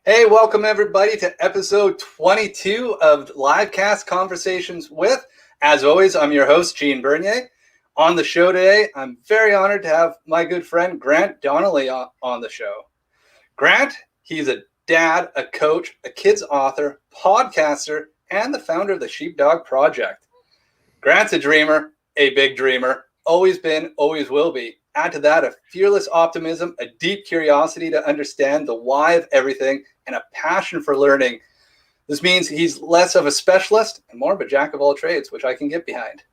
Hey, welcome everybody to episode 22 of LiveCast Conversations with. As always, I'm your host, Gene Bernier. On the show today, I'm very honored to have my good friend Grant Donnelly on the show. Grant, he's a dad, a coach, a kids author, podcaster, and the founder of the Sheepdog Project. Grant's a dreamer, a big dreamer, always been, always will be. Add to that a fearless optimism, a deep curiosity to understand the why of everything, and a passion for learning. This means he's less of a specialist and more of a jack of all trades, which I can get behind.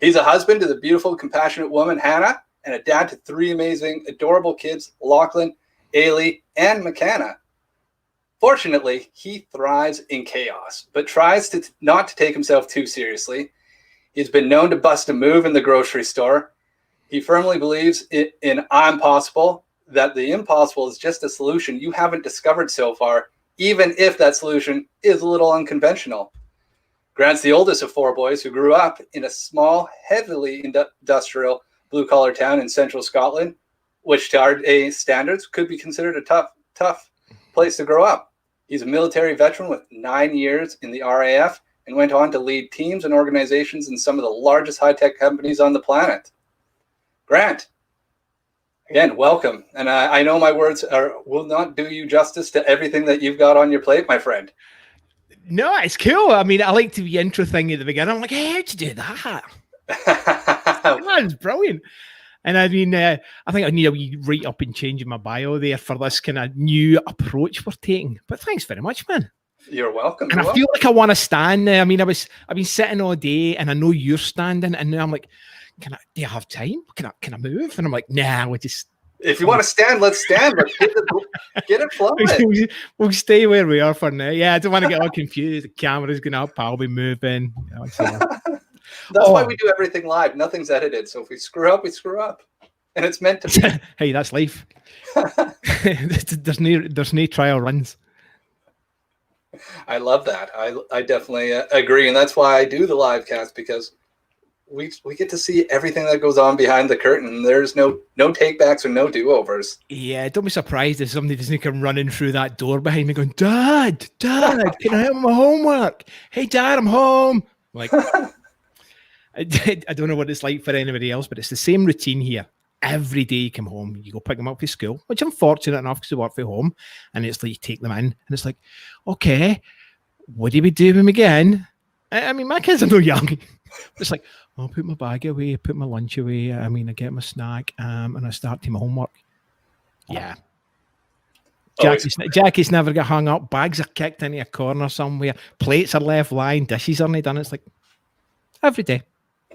He's a husband to the beautiful, compassionate woman, Hana, and a dad to three amazing, adorable kids, Lachlan, Ailie, and Mckenna. Fortunately, he thrives in chaos, but tries not to take himself too seriously. He's been known to bust a move in the grocery store. He firmly believes in I'm possible, that the impossible is just a solution you haven't discovered so far, even if that solution is a little unconventional. Grant's the oldest of four boys who grew up in a small, heavily industrial blue-collar town in central Scotland, which to our day standards could be considered a tough place to grow up. He's a military veteran with 9 years in the RAF and went on to lead teams and organizations in some of the largest high-tech companies on the planet. Grant, again, welcome. And I know my words will not do you justice to everything that you've got on your plate, my friend. No, it's cool. I mean, I like to be intro thing at the beginning. I'm like, hey, how'd you do that? That's brilliant. And I mean, I think I need a wee write up and changing my bio there for this kind of new approach we're taking. But thanks very much, man. You're welcome. And I feel like I want to stand there. I mean, I've been sitting all day, and I know you're standing, and now I'm like, do you have time? Can I move? And I'm like, nah, we'll just. If you want to stand, let's stand. Let's get it flowing. We'll stay where we are for now. Yeah, I don't want to get all confused. The camera's going up. I'll be moving. That's why we do everything live. Nothing's edited. So if we screw up, we screw up. And it's meant to be. Hey, that's life. There's no trial runs. I love that. I definitely agree. And that's why I do the live cast, because we get to see everything that goes on behind the curtain. There's no takebacks or no do-overs. Yeah, don't be surprised if somebody doesn't come running through that door behind me going, Dad, can I have my homework? Hey, Dad, I'm home. Like, I don't know what it's like for anybody else, but it's the same routine here. Every day you come home, you go pick them up for school, which I'm fortunate enough because I work from home, and it's like you take them in, and it's like, okay, what do we do with them again? I mean, my kids are no young. It's like, I'll put my bag away, put my lunch away. I mean, I get my snack, and I start to my homework. Yeah. Jackie's never got hung up. Bags are kicked into a corner somewhere. Plates are left lying. Dishes aren't done. It's like every day.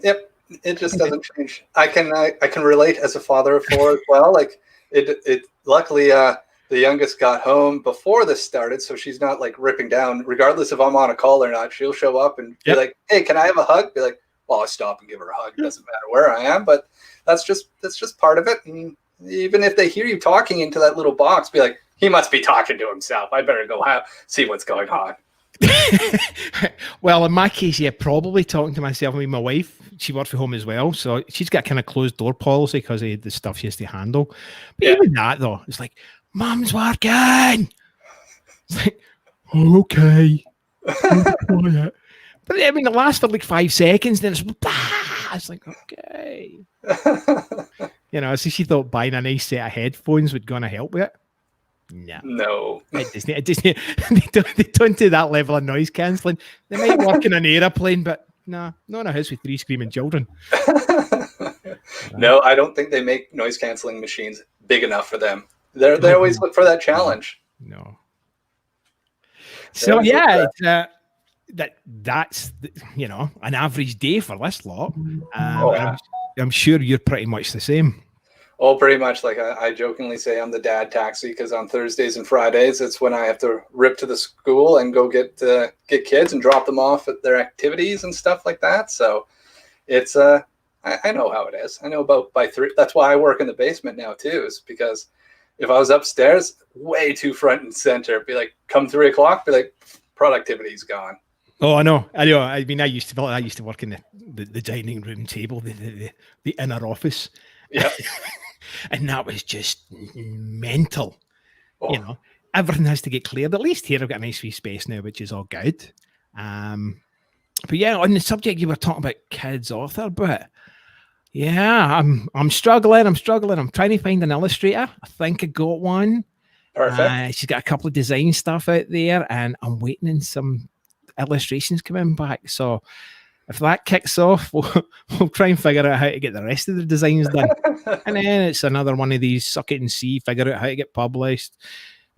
Yep. It just doesn't change. I can relate as a father of four as well. Like it luckily the youngest got home before this started, so she's not like ripping down. Regardless if I'm on a call or not, she'll show up and be like, "Hey, can I have a hug?" Be like, "Well, I'll stop and give her a hug. It doesn't matter where I am." But that's just part of it. And even if they hear you talking into that little box, be like, "He must be talking to himself. I better go see what's going on." Well, in my case, yeah, probably talking to myself. I mean, my wife, she works from home as well, so she's got kind of closed door policy because of the stuff she has to handle. But even that, though, it's like, Mum's working. It's like, okay. Quiet. But I mean, it lasts for like 5 seconds, then it's like, okay. So she thought buying a nice set of headphones would going to help with it. No. It doesn't. They don't do that level of noise cancelling. They might work in an aeroplane, but no, not in a house with 3 screaming children. No, I don't think they make noise canceling machines big enough for them. They always look for that challenge. No. So yeah, it's, that's an average day for this lot. And I'm sure you're pretty much the same. Oh, pretty much. Like I jokingly say, I'm the dad taxi because on Thursdays and Fridays, it's when I have to rip to the school and go get kids and drop them off at their activities and stuff like that. So it's I know how it is. I know about by 3. That's why I work in the basement now too, is because if I was upstairs, way too front and center, be like, come 3 o'clock, be like, productivity's gone. Oh, I know. I mean, I used to work in the dining room table, the inner office. Yeah. And that was just mental. Everything has to get cleared. At least here I've got a nice wee space now, which is all good. But yeah, on the subject you were talking about kids author, but yeah, I'm struggling. I'm trying to find an illustrator. I think I got one. Perfect. She's got a couple of design stuff out there, and I'm waiting on some illustrations coming back. So if that kicks off, we'll try and figure out how to get the rest of the designs done. And then it's another one of these suck it and see, figure out how to get published,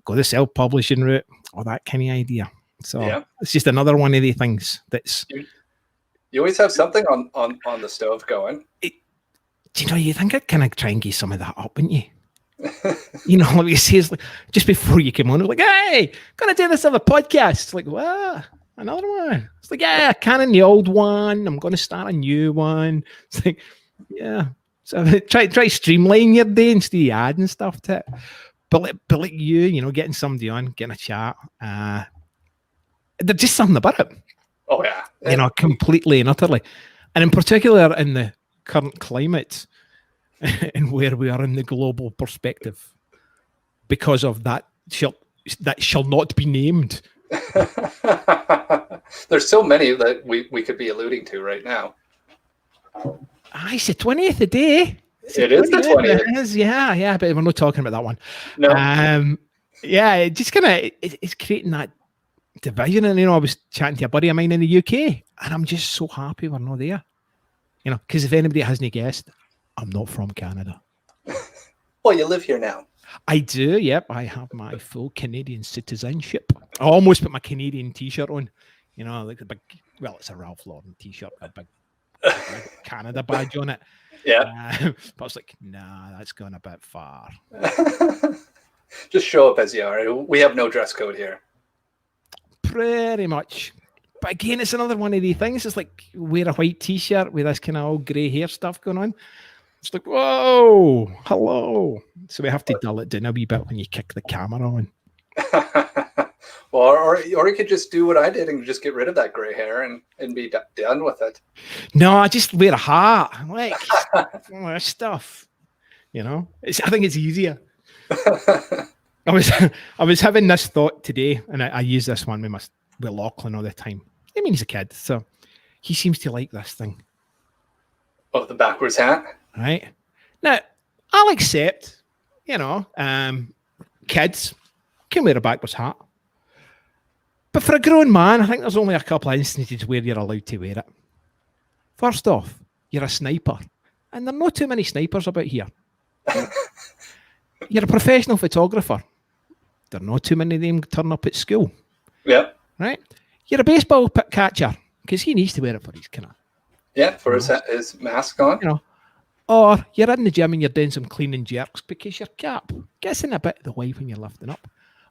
go the self-publishing route, all that kind of idea. So it's just another one of the things that's... You always have something on the stove going. You think I'd kind of try and get some of that up, wouldn't you? Like you say, like, just before you came on, it's like, hey, gonna do this other podcast. It's like, what? Another one? It's like, yeah, canning the old one. I'm going to start a new one. It's like, yeah. So try streamline your day instead of adding stuff to it. But like you, getting somebody on, getting a chat, there's just something about it. Oh yeah. Completely and utterly. And in particular in the current climate and where we are in the global perspective, because of that shall not be named. There's so many that we could be alluding to right now. It's the 20th a day. It is the 20th. It is, yeah, but we're not talking about that one. No. It just kind of it's creating that division. And I was chatting to a buddy of mine in the UK, and I'm just so happy we're not there. Because if anybody hasn't guessed, I'm not from Canada. Well, you live here now. I do, yep. I have my full Canadian citizenship. I almost put my Canadian t-shirt on. Like the big, it's a Ralph Lauren t-shirt, a big Canada badge on it. Yeah. But I was like, nah, that's gone a bit far. Just show up as you are. We have no dress code here. Pretty much. But again, it's another one of these things. It's like wear a white t-shirt with this kind of all grey hair stuff going on. It's like, whoa, hello. So we have to dull it down a wee bit when you kick the camera on. Well, or you could just do what I did and just get rid of that grey hair and be done with it. No, I just wear a hat. Like all that stuff. I think it's easier. I was having this thought today, and I use this one with Lachlan all the time. I mean, he's a kid, so he seems to like this thing. Oh, the backwards hat? Right. Now, I'll accept, kids can wear a backwards hat. But for a grown man, I think there's only a couple of instances where you're allowed to wear it. First off, you're a sniper. And there are not too many snipers about here. You're a professional photographer. There are not too many of them turn up at school. Yeah. Right? You're a baseball catcher, because he needs to wear it for his kind of... Yeah, for his mask on. Or you're in the gym and you're doing some clean and jerks because your cap gets in a bit of the way when you're lifting up.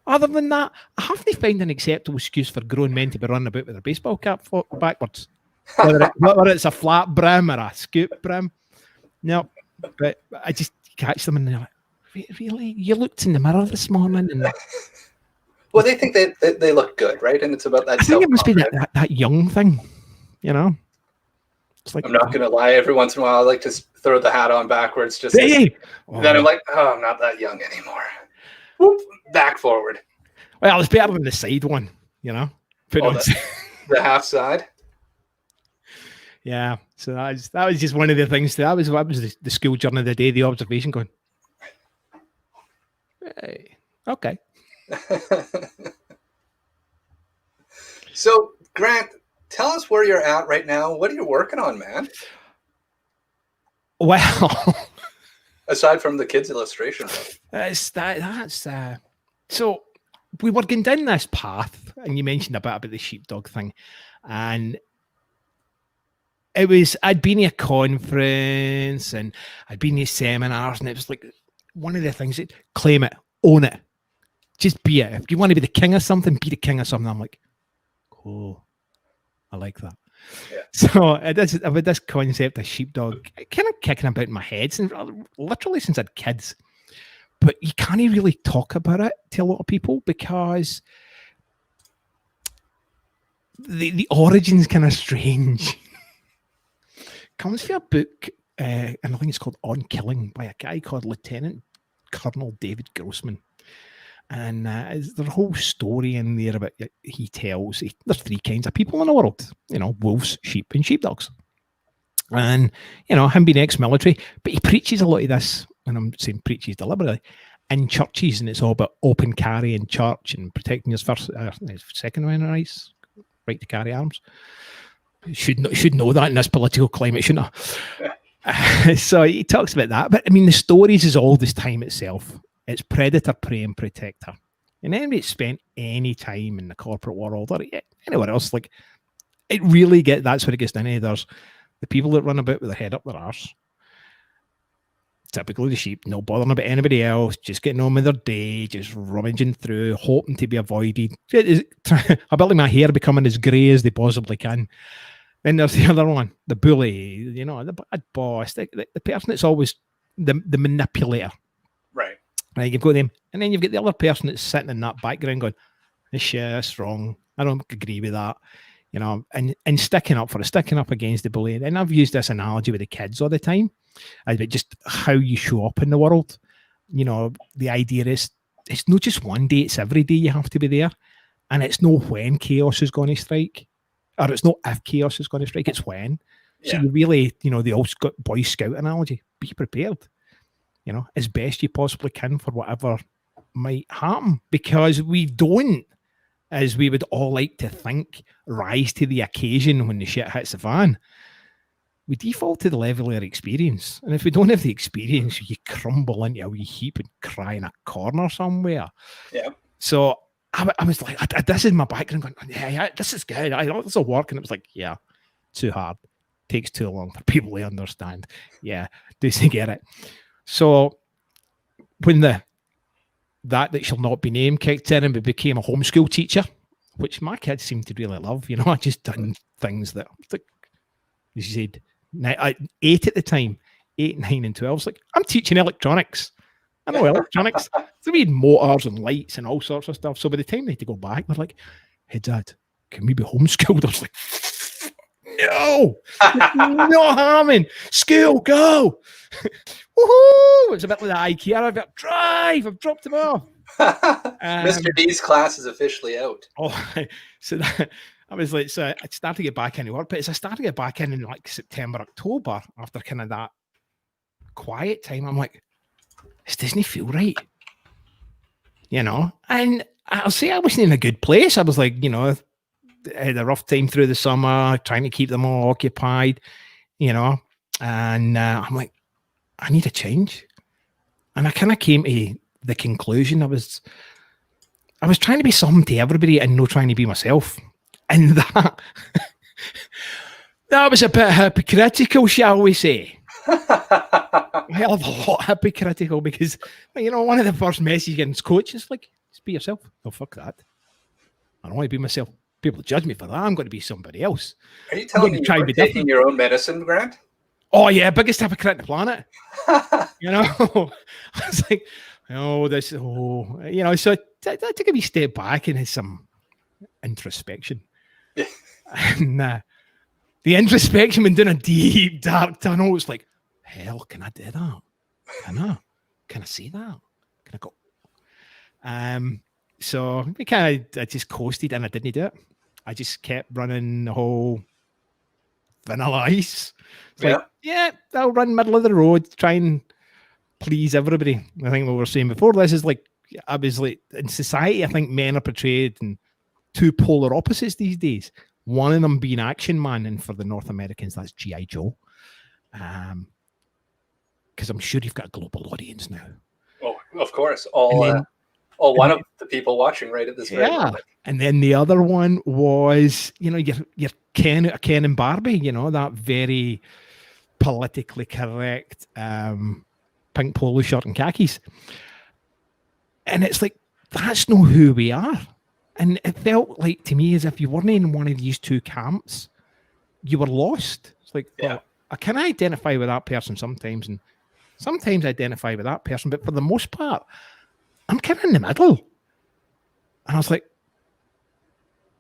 Other than that, I have to find an acceptable excuse for grown men to be running about with their baseball cap backwards. Whether it's a flat brim or a scoop brim. No, but I just catch them and they're like, really? You looked in the mirror this morning? And well, they think they look good, right? And it's about that. I think it must be that young thing, It's like, I'm not going to lie. Every once in a while, I like to throw the hat on backwards. Then I'm like, oh, I'm not that young anymore. Whoop, back forward. Well, it's better than the side one, The half side. Yeah. So that was just one of the things. That was the school journey of the day. The observation going. Hey, okay. So, Grant, tell us where you're at right now. What are you working on, man? Well, aside from the kids' illustration. So we were going down this path, and you mentioned a bit about the sheepdog thing, and I'd been to a conference and I'd been to seminars, and it was like one of the things that claim it, own it, just be it. If you want to be the king of something, be the king of something. I'm like, cool, I like that. Yeah. So I've had this concept of sheepdog kind of kicking about in my head since literally since I had kids. But you can't really talk about it to a lot of people because the origin's kind of strange. Comes from a book, and I think it's called On Killing by a guy called Lieutenant Colonel David Grossman. And there's a whole story in there about he tells there's three kinds of people in the world, wolves, sheep, and sheepdogs. And, him being ex-military, but he preaches a lot of this, and I'm saying preaches deliberately, in churches, and it's all about open carry in church and protecting his second amendment rights, right to carry arms. Should know that in this political climate, shouldn't I? So he talks about that. But I mean, the stories is all this time itself. It's predator, prey, and protector. And anybody that's spent any time in the corporate world or anywhere else, like it really that's what it gets down to. There's the people that run about with their head up their arse. Typically the sheep, no bothering about anybody else, just getting on with their day, just rummaging through, hoping to be avoided. Ability my hair becoming as grey as they possibly can. Then there's the other one, the bully, the bad boss, the person that's always the manipulator. Right. Right, you've got them. And then you've got the other person that's sitting in that background going, this shit, that's wrong. I don't agree with that. And sticking up against the bully. And I've used this analogy with the kids all the time. About just how you show up in the world. The idea is it's not just one day, it's every day you have to be there. And it's not when chaos is going to strike. Or it's not if chaos is going to strike, it's when. Yeah. So you really, the old Boy Scout analogy, be prepared. As best you possibly can for whatever might happen. Because we don't, as we would all like to think, rise to the occasion when the shit hits the fan. We default to the level of our experience. And if we don't have the experience, you crumble into a wee heap and cry in a corner somewhere. Yeah. So I was like, this is my background going, yeah, this is good. This will work. And it was like, yeah, too hard. Takes too long for people to understand. Yeah, doesn't get it. So when that shall not be named kicked in and we became a homeschool teacher, which my kids seem to really love, I just done things that, like you said, 8 at the time, 8, 9, and 12. It's like, I'm teaching electronics. I know electronics. So we had motors and lights and all sorts of stuff. So by the time they had to go back, they're like, hey, Dad, can we be homeschooled? I was like, no, not harming. School, go. Woohoo! It's a bit like the IKEA. I've dropped him off. Mr. D's class is officially out. So I was like, so I started to get back into work, but as I started to get back in like September, October, after kind of that quiet time, I'm like, this doesn't feel right. And I'll say I wasn't in a good place. I was like, I had a rough time through the summer, trying to keep them all occupied, and I'm like, I need a change. And I kind of came to the conclusion I was trying to be something to everybody and not trying to be myself. And that was a bit hypocritical, shall we say. A hell of a lot hypocritical because, one of the first messages against coach is like, just be yourself. Oh, fuck that. I don't want to be myself. People judge me for that. I'm going to be somebody else. Are you telling me you're taking your own medicine, Grant? Oh, yeah, biggest hypocrite on the planet. I was like, so I took a wee step back and had some introspection. Yeah. And the introspection when doing a deep, dark tunnel was like, hell, can I do that? Can I see that? Can I go? So I just coasted and I didn't do it. I just kept running the whole vanilla ice. It's like, I'll run middle of the road, try and please everybody. I think what we were saying before this is like, I was like, in society, I think men are portrayed in two polar opposites these days. One of them being Action Man, and for the North Americans, that's G.I. Joe. because I'm sure you've got a global audience now. Oh, of course. One of the people watching right at this very moment. And then the other one was, your Ken and Barbie, that very politically correct pink polo shirt and khakis. And it's like, that's not who we are. And it felt like to me as if you weren't in one of these two camps, you were lost. It's like, well, I can identify with that person sometimes, and sometimes identify with that person, but for the most part, I'm kind of in the middle. And I was like,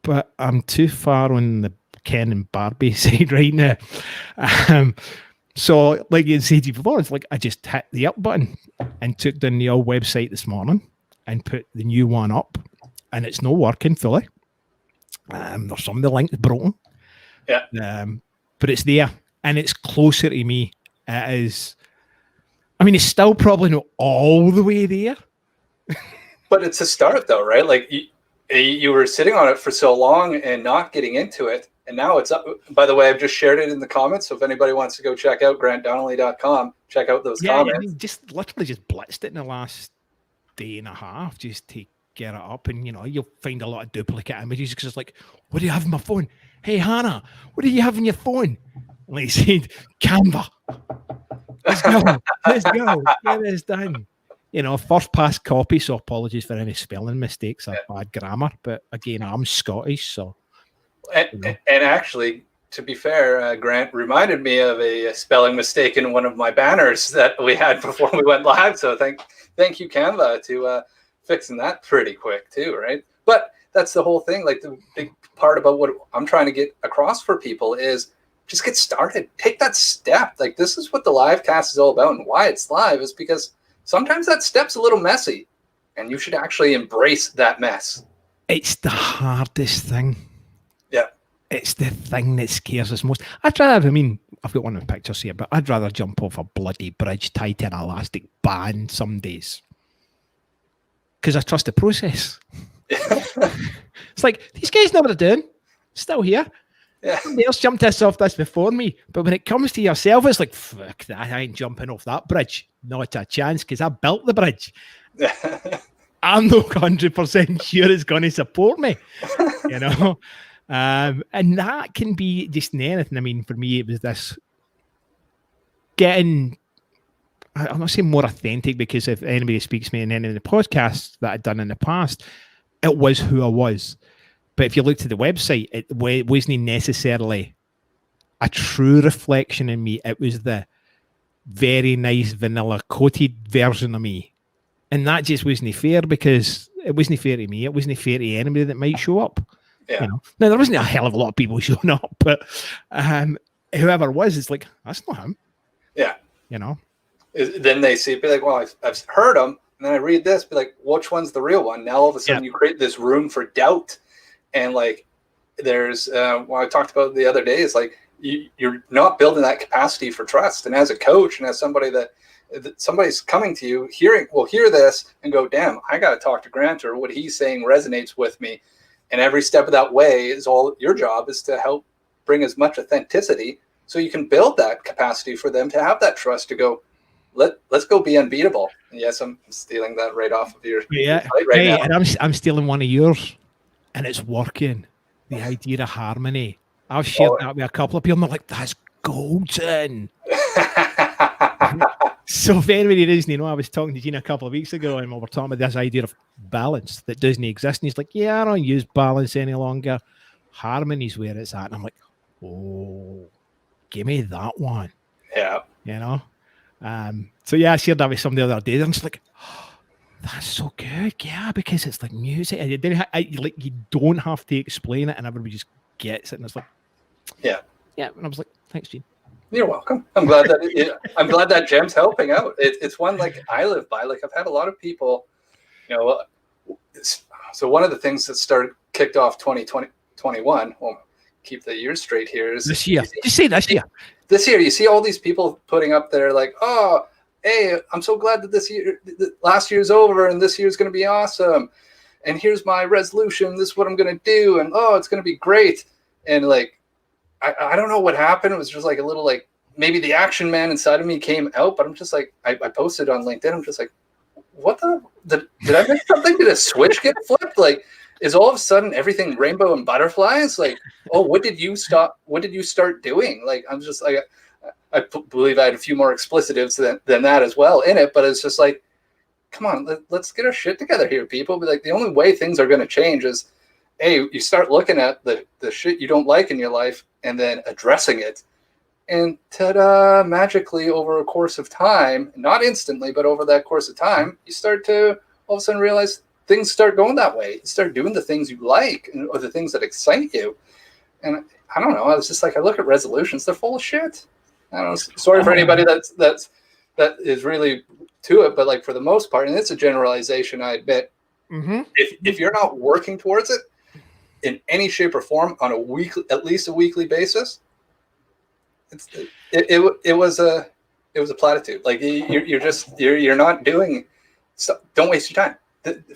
but I'm too far on the Ken and Barbie side right now. So, like you said before, it's like I just hit the up button and took down the old website this morning and put the new one up, and it's not working fully. There's some of the links broken. Yeah. But it's there, and it's closer to me. It is. I mean, it's still probably not all the way there. But it's a start, though, right? Like you were sitting on it for so long and not getting into it, and now it's up. By the way, I've just shared it in the comments, so if anybody wants to go check out grantdonnelly.com, check out those comments. I mean, just literally just blitzed it in the last day and a half just to get it up, and you'll find a lot of duplicate images because it's like, what do you have on my phone? Hey Hana, what do you have on your phone? Like I said, Canva. Let's go. Get this done. First pass copy, so apologies for any spelling mistakes or bad grammar. But again, I'm Scottish, so. And actually, to be fair, Grant reminded me of a spelling mistake in one of my banners that we had before we went live. So thank you, Canva, to fixing that pretty quick too, right? But that's the whole thing. Like the big part about what I'm trying to get across for people is just get started. Take that step. Like this is what the LiveCast is all about, and why it's live is because sometimes that step's a little messy, and you should actually embrace that mess. It's the hardest thing. Yeah. It's the thing that scares us most. I've got one of the pictures here, but I'd rather jump off a bloody bridge tied to an elastic band some days. Because I trust the process. It's like, these guys know what they're doing. Still here. Yeah. Somebody else jumped off this before me. But when it comes to yourself, it's like, fuck that, I ain't jumping off that bridge. Not a chance, because I built the bridge. I'm not 100% sure it's going to support me. And that can be just anything. I mean, for me, it was this getting, I'm not saying more authentic, because if anybody speaks to me in any of the podcasts that I'd done in the past, it was who I was. But if you looked at the website, it wasn't necessarily a true reflection in me. It was the very nice vanilla coated version of me. And that just wasn't fair, because it wasn't fair to me. It wasn't fair to anybody that might show up. Yeah. Now, there wasn't a hell of a lot of people showing up, but whoever was, it's like, that's not him. Yeah. Then they see, be like, well, I've heard him. And then I read this, be like, which one's the real one? Now all of a sudden you create this room for doubt. And like, there's what I talked about the other day is like, you're not building that capacity for trust. And as a coach and as somebody that somebody's coming to you, will hear this and go, damn, I got to talk to Grant, or what he's saying resonates with me. And every step of that way is all your job is to help bring as much authenticity so you can build that capacity for them to have that trust to go, let's go be unbeatable. And yes, I'm stealing that right off of your site right now. And I'm stealing one of yours, and it's working. The idea of harmony. I've shared that with a couple of people, and they're like, that's golden. So if anybody doesn't know, I was talking to Gene a couple of weeks ago, and we were talking about this idea of balance that doesn't exist. And he's like, yeah, I don't use balance any longer. Harmony's where it's at. And I'm like, oh, give me that one. Yeah. So yeah, I shared that with somebody the other day, and it's like, oh, that's so good. Yeah, because it's like music. And you don't have to explain it, and everybody just gets it. And it's like, yeah. And I was like, thanks, Gene. You're welcome. I'm glad that gem's helping out. It's one like I live by. Like I've had a lot of people, so one of the things that kicked off 2021, well, keep the years straight here, is this year. You see this year. This year, you see all these people putting up there like, oh, hey, I'm so glad that last year's over and this year's going to be awesome. And here's my resolution. This is what I'm going to do. And oh, it's going to be great. And like, I don't know what happened. It was just like a little like maybe the action man inside of me came out, but I'm just like, I posted on LinkedIn. I'm just like, what did I miss something? Did a switch get flipped? Like, is all of a sudden everything rainbow and butterflies? Like, oh, what did you start doing? Like, I'm just like, I believe I had a few more explicitives than that as well in it, but it's just like, come on, let's get our shit together here, people. But like, the only way things are going to change is, hey, you start looking at the shit you don't like in your life and then addressing it. And ta-da, magically over a course of time, not instantly, but over that course of time, you start to all of a sudden realize things start going that way. You start doing the things you like or the things that excite you. And I don't know. I was just like, I look at resolutions, they're full of shit. I don't know. Sorry for anybody that is really to it, but like for the most part, and it's a generalization, I admit, if you're not working towards it in any shape or form on at least a weekly basis, it was a platitude. Like you're not doing stuff. Don't waste your time.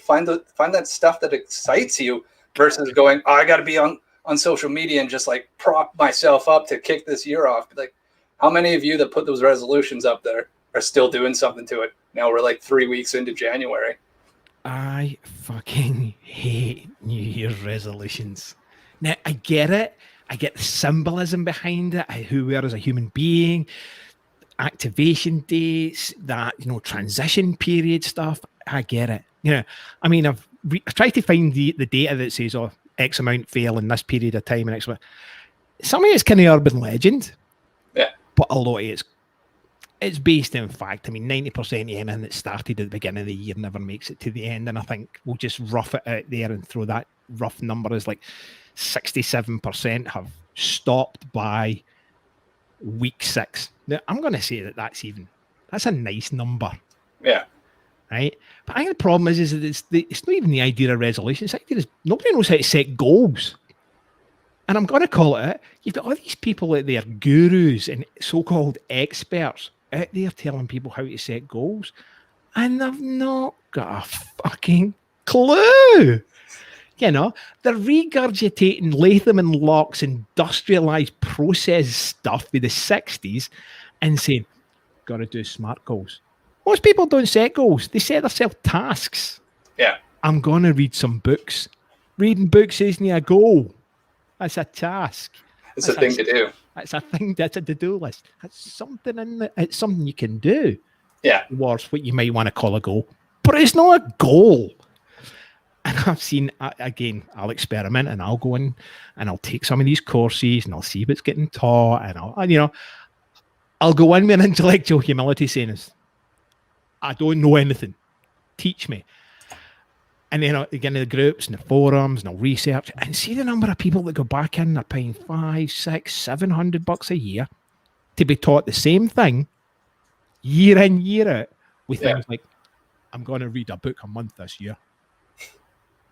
Find that stuff that excites you versus going, oh, I got to be on social media and just like prop myself up to kick this year off. Like, how many of you that put those resolutions up there are still doing something to it? Now we're like 3 weeks into January. I fucking hate New Year's resolutions. Now, I get it. I get the symbolism behind it, who we are as a human being, activation dates, that, transition period stuff. I get it. I mean, I've tried to find the data that says, oh, X amount fail in this period of time and X amount. Some of it's kind of urban legend. Yeah. But a lot of it's based in fact. I mean, 90% of anything that started at the beginning of the year never makes it to the end. And I think we'll just rough it out there and throw that rough number as like 67% have stopped by week 6. Now, I'm going to say that's a nice number. Yeah. Right. But I think the problem is that it's not even the idea of resolution. It's the idea is nobody knows how to set goals. And I'm going to call it, you've got all these people out there, gurus and so-called experts out there telling people how to set goals. And they've not got a fucking clue. They're regurgitating Latham and Locke's industrialized process stuff with the 60s and saying, got to do SMART goals. Most people don't set goals. They set themselves tasks. Yeah. I'm going to read some books. Reading books isn't a goal. That's a task. It's a thing to do. That's a thing. That's a to-do list. That's something it's something you can do. Yeah. Towards what you might want to call a goal. But it's not a goal. And I've seen, again, I'll experiment and I'll go in and I'll take some of these courses and I'll see what's getting taught. And I'll go in with an intellectual humility saying, I don't know anything. Teach me. And then I'll get into the groups and the forums and I'll research and see the number of people that go back in, they're paying $500, $600, $700 a year to be taught the same thing year in, year out with things like, I'm going to read a book a month this year.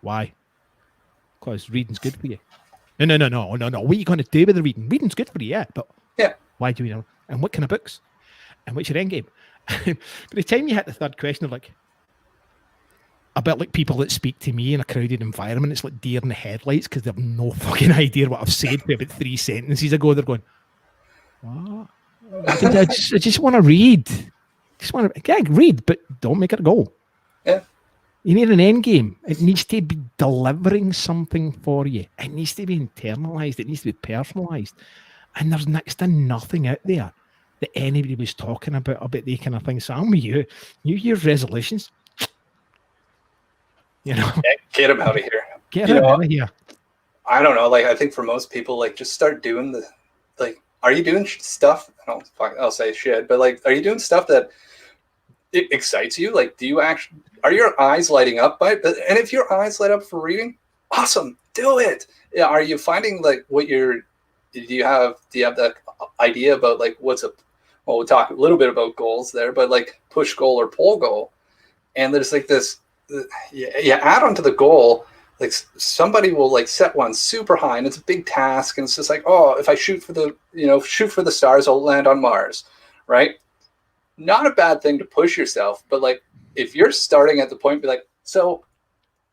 Why? Because reading's good for you. No. What are you going to do with the reading? Reading's good for you, yeah, but why do you know? And what kind of books? And what's your end game? By the time you hit the third question of like, a bit like people that speak to me in a crowded environment, it's like deer in the headlights because they have no fucking idea what I've said for about 3 sentences ago. They're going, what? I just want to read. Read, but don't make it a goal. Yeah. You need an end game. It needs to be delivering something for you. It needs to be internalized. It needs to be personalized. And there's next to nothing out there that anybody was talking about the kind of thing. So I'm with you. New Year's resolutions. Get them out of here. Get them out of here. I don't know. Like, I think for most people, like, just start doing are you doing stuff? I'll say shit, but like, are you doing stuff that it excites you? Like, are your eyes lighting up by it? And if your eyes light up for reading, awesome, do it. Yeah. Are you finding like do you have that idea about like we'll talk a little bit about goals there, but like push goal or pull goal. And there's like this, you add onto the goal, like somebody will like set one super high and it's a big task. And it's just like, oh, if I shoot for the stars, I'll land on Mars. Right. Not a bad thing to push yourself, but like, if you're starting at the point, be like, so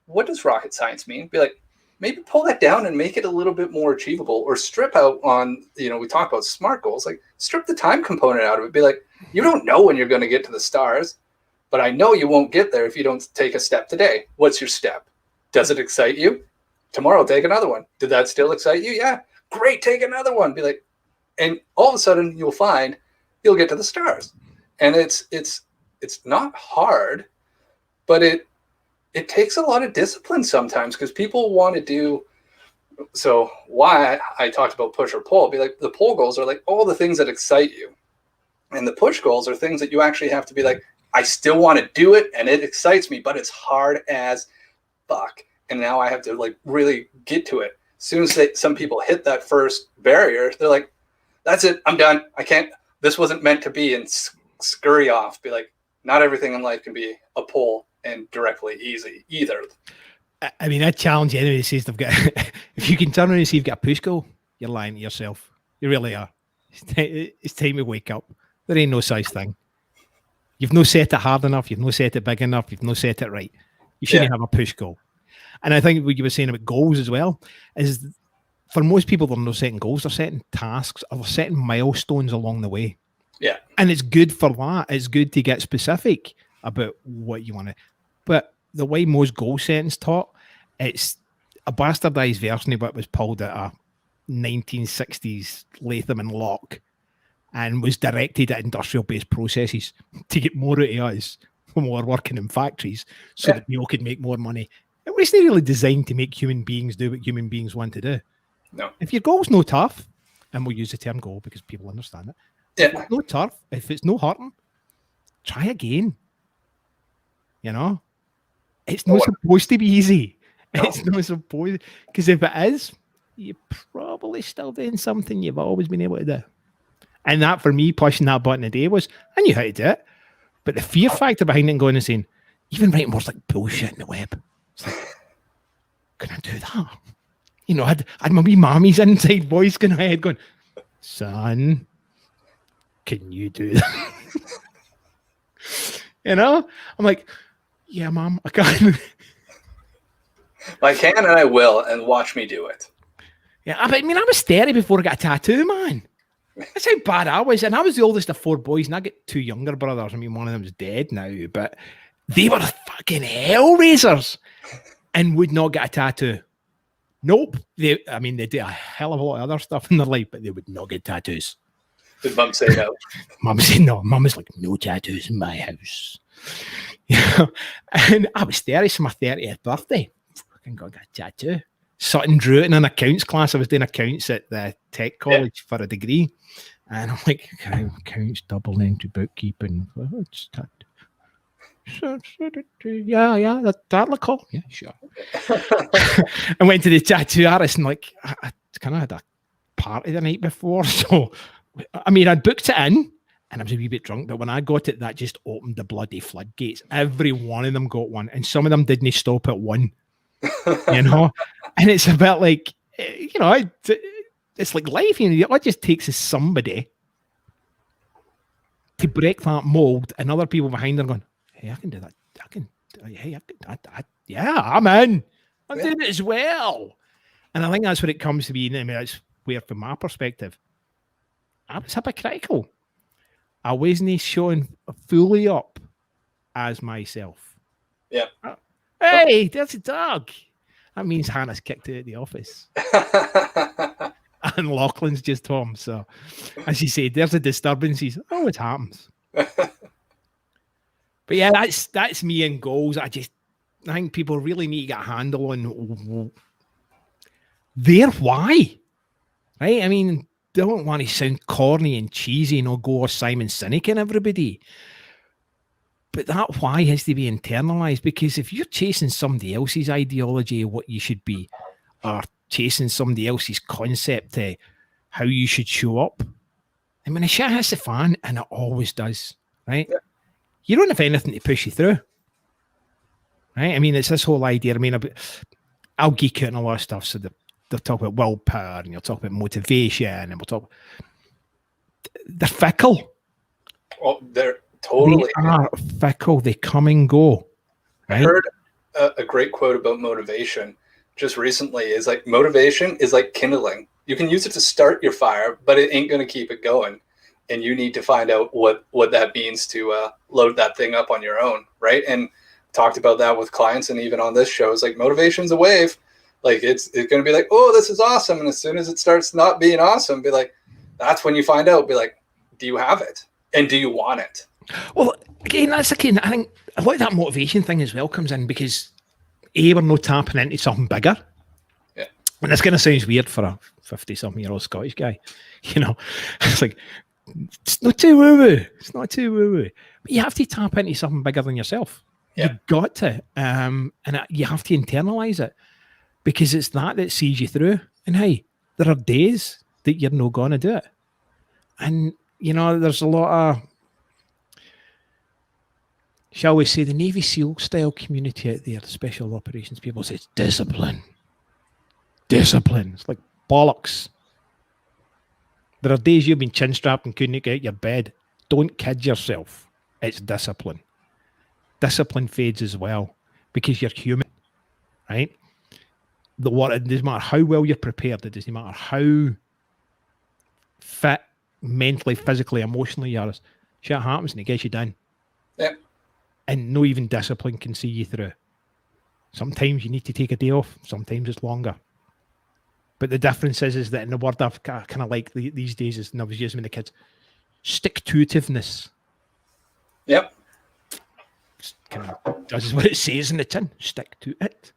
what does rocket science mean? Be like, maybe pull that down and make it a little bit more achievable, or strip out on, we talk about SMART goals, like strip the time component out of it. Be like, you don't know when you're going to get to the stars, but I know you won't get there if you don't take a step today. What's your step? Does it excite you? Tomorrow, take another one. Did that still excite you? Yeah. Great. Take another one. Be like, and all of a sudden you'll find you'll get to the stars. And it's not hard, but it takes a lot of discipline sometimes, because people want to do. So why I talked about push or pull, be like, the pull goals are like all the things that excite you. And the push goals are things that you actually have to be like, I still want to do it and it excites me, but it's hard as fuck. And now I have to like really get to it. As soon as some people hit that first barrier, they're like, that's it, I'm done. I can't, this wasn't meant to be, and scurry off. Be like, not everything in life can be a pull and directly easy either. I mean, I challenge anyone who says they've got, if you can turn around and say you've got a push goal, you're lying to yourself. You really are. It's time to wake up. There ain't no such thing. You've no set it hard enough. You've no set it big enough. You've no set it right. You shouldn't have a push goal. And I think what you were saying about goals as well is, for most people, they're not setting goals. They're setting tasks, or they're setting milestones along the way. Yeah. And it's good for that. It's good to get specific about what you want to. But the way most goal setting's taught, it's a bastardized version of what was pulled out of 1960s Latham and Locke, and was directed at industrial-based processes to get more out of us when we were working in factories, so that people could make more money. It wasn't really designed to make human beings do what human beings want to do. No. If your goal's no tough, and we'll use the term goal because people understand it. If it's no tough, if it's no hurting, try again. It's not supposed to be easy. No. It's not supposed, because if it is, you're probably still doing something you've always been able to do. And that, for me, pushing that button a day was, I knew how to do it. But the fear factor behind it, and going and saying, even writing words like bullshit in the web, it's like, can I do that? I had my wee mommy's inside voice going ahead going, son, can you do that? I'm like, yeah, mom, I can. I can and I will, and watch me do it. Yeah, I was 30 before I got a tattoo, man. That's how bad I was. And I was the oldest of 4 boys, and I got 2 younger brothers. I mean, one of them's dead now, but they were fucking hellraisers and would not get a tattoo. Nope. They did a hell of a lot of other stuff in their life, but they would not get tattoos. Did mum say no? Mum said no. Mum was like, no tattoos in my house. And I was 30, so my 30th birthday. Fucking got a tattoo. Sutton drew it in an accounts class. I was doing accounts at the tech college for a degree. And I'm like, okay, accounts double into bookkeeping. Yeah, that'll call. Yeah, sure. I went to the tattoo artist, and like, I kind of had a party the night before. So, I'd booked it in, and I was a wee bit drunk. But when I got it, that just opened the bloody floodgates. Every one of them got one, and some of them didn't stop at one. And it's a bit like, it's like life. It just takes somebody to break that mold, and other people behind them going, hey, I can do that. I'm in. I'm doing it as well. And I think that's what it comes to be. That's where, from my perspective, I was hypocritical. I wasn't showing fully up as myself. Yeah. Hey, there's a dog. That means Hannah's kicked out of the office. And Lachlan's just home. So, as you said, there's a disturbance. It happens. But yeah, that's me and goals. I think people really need to get a handle on their why. Right? They don't want to sound corny and cheesy and go all Simon Sinek and everybody. But that why has to be internalized, because if you're chasing somebody else's ideology of what you should be, or chasing somebody else's concept of how you should show up, and when the shit hits the fan, and it always does, right? Yeah. You don't have anything to push you through, right? It's this whole idea. I'll geek out on a lot of stuff. So they'll talk about willpower, and you'll talk about motivation, and we'll talk. They're fickle. Oh, they're totally. They are fickle. They come and go. Right? I heard a great quote about motivation. just recently is like motivation is like kindling. You can use it to start your fire, but it ain't going to keep it going. And you need to find out what that means to load that thing up on your own, right? And talked about that with clients, and even on this show, it's like motivation's a wave. Like it's going to be like, oh, this is awesome, and as soon as it starts not being awesome, be like, that's when you find out. Be like, do you have it, and do you want it? Well, again, I think a lot of that motivation thing as well comes in because we're not tapping into something bigger. Yeah. And this kind of sounds weird for a 50-something-year-old Scottish guy. It's like, it's not too woo-woo. It's not too woo-woo. But you have to tap into something bigger than yourself. Yeah. You've got to. And you have to internalize it because it's that sees you through. And hey, there are days that you're not going to do it. And, there's a lot of, shall we say, the Navy SEAL style community out there, the special operations people say it's discipline. Discipline. It's like bollocks. There are days you've been chin strapped and couldn't get out of your bed. Don't kid yourself. It's discipline. Discipline fades as well because you're human, right? It doesn't matter how well you're prepared. It doesn't matter how fit mentally, physically, emotionally you are. Shit happens and it gets you down. Yeah. And no even discipline can see you through. Sometimes you need to take a day off. Sometimes it's longer. But the difference is that in the word I've kind of like these days is, and I was using with the kids, stick-to-itiveness. Yep. Kind of does what it says in the tin. Stick to it.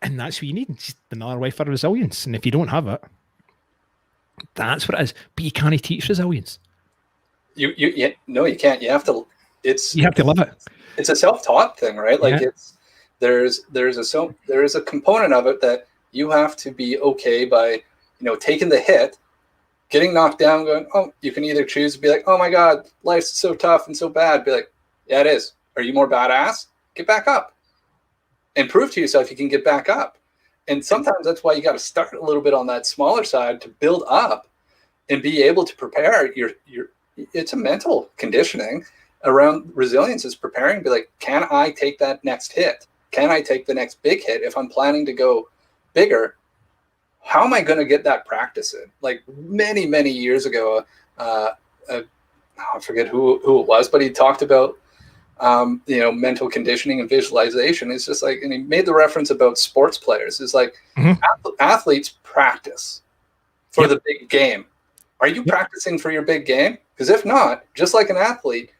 And that's what you need. It's another way for resilience. And if you don't have it, that's what it is. But you can't teach resilience. No, you can't. You have to live it. It's a self-taught thing, right? Like there's a component of it that you have to be okay by, taking the hit, getting knocked down, going, oh, you can either choose to be like, oh my God, life's so tough and so bad. Be like, yeah, it is. Are you more badass? Get back up and prove to yourself you can get back up. And sometimes that's why you got to start a little bit on that smaller side to build up and be able to prepare it's a mental conditioning around resilience is preparing to be like, can I take that next hit? Can I take the next big hit? If I'm planning to go bigger, how am I going to get that practice in? Like many, many years ago, I forget who it was, but he talked about, mental conditioning and visualization. It's just like, and he made the reference about sports players. It's like athletes practice for the big game. Are you practicing for your big game? Because if not, just like an athlete,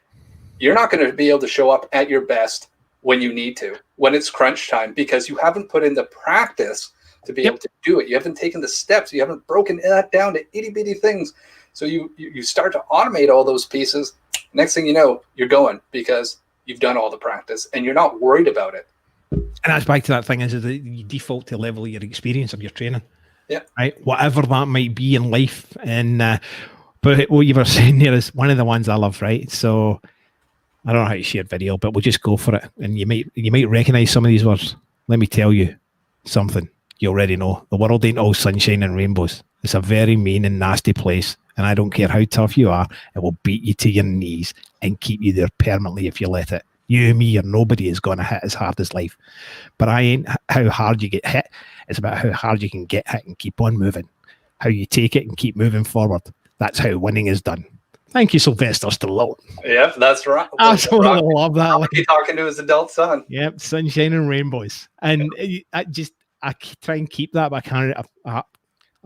you're not going to be able to show up at your best when you need to, when it's crunch time, because you haven't put in the practice to be able to do it. You haven't taken the steps. You haven't broken that down to itty bitty things. So you start to automate all those pieces. Next thing you know, you're going because you've done all the practice and you're not worried about it. And that's back to that thing is that you default to the level of your experience of your training. Yeah. Right. Whatever that might be in life. And but what you were saying there is one of the ones I love, right? So I don't know how to share video, but we'll just go for it. And you might recognize some of these words. Let me tell you something. You already know. The world ain't all sunshine and rainbows. It's a very mean and nasty place. And I don't care how tough you are, it will beat you to your knees and keep you there permanently if you let it. You, me, or nobody is going to hit as hard as life. But I ain't how hard you get hit. It's about how hard you can get hit and keep on moving. How you take it and keep moving forward. That's how winning is done. Thank you, Sylvester Stallone. Yep, that's right. I absolutely love that. Like he's talking to his adult son. Yep, sunshine and rainbows. And I try and keep that, but I can't. I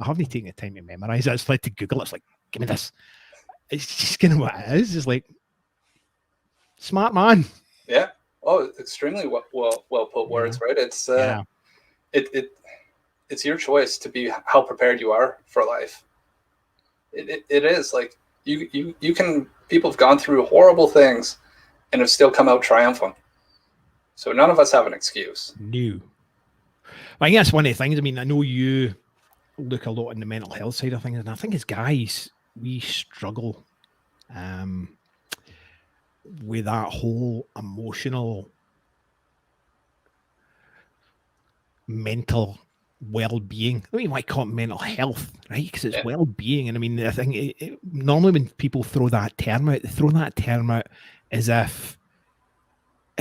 haven't taken the time to memorize it. It's like to Google. It's like, give me this. It's just kind of what it is. It's like, smart man. Yeah. Oh, extremely well put words, right? It's it's your choice to be how prepared you are for life. It is like you can. People have gone through horrible things and have still come out triumphant. So none of us have an excuse. No. I think that's one of the things. I mean, I know you look a lot in the mental health side of things, and I think as guys, we struggle with that whole emotional, mental well-being. I mean, you might call it mental health, right? Because it's well-being. And I mean, I think normally when people throw that term out, they throw that term out as if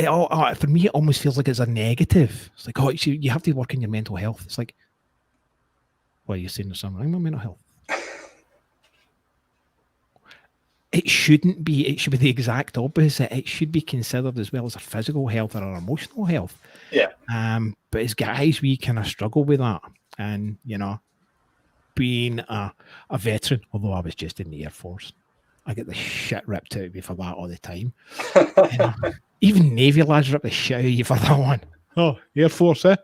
for me, it almost feels like it's a negative. It's like, oh, you have to work on your mental health. It's like, well, you're saying there's something wrong with mental health. It shouldn't be. It should be the exact opposite. It should be considered as well as our physical health or our emotional health. Yeah. But as guys, we kind of struggle with that. And, being a veteran, although I was just in the Air Force, I get the shit ripped out of me for that all the time. Even Navy lads rip the shit out of you for that one. Oh, Air Force, eh?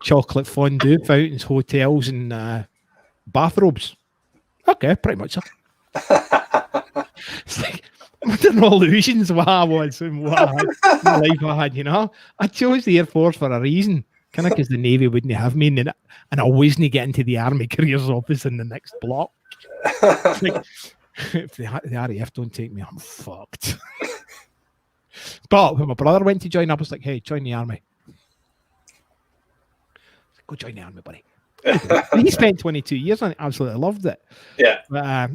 Chocolate fondue, fountains, hotels, and bathrobes. Okay, pretty much so. It's like, what an illusions what I was and what life I had, I chose the Air Force for a reason. Kind of because the Navy wouldn't have me, and I wasn't getting to the Army Careers Office in the next block. Like, if the RAF don't take me, I'm fucked. But when my brother went to join, I was like, hey, join the Army. Go join the Army, buddy. He spent 22 years and absolutely loved it. Yeah. But,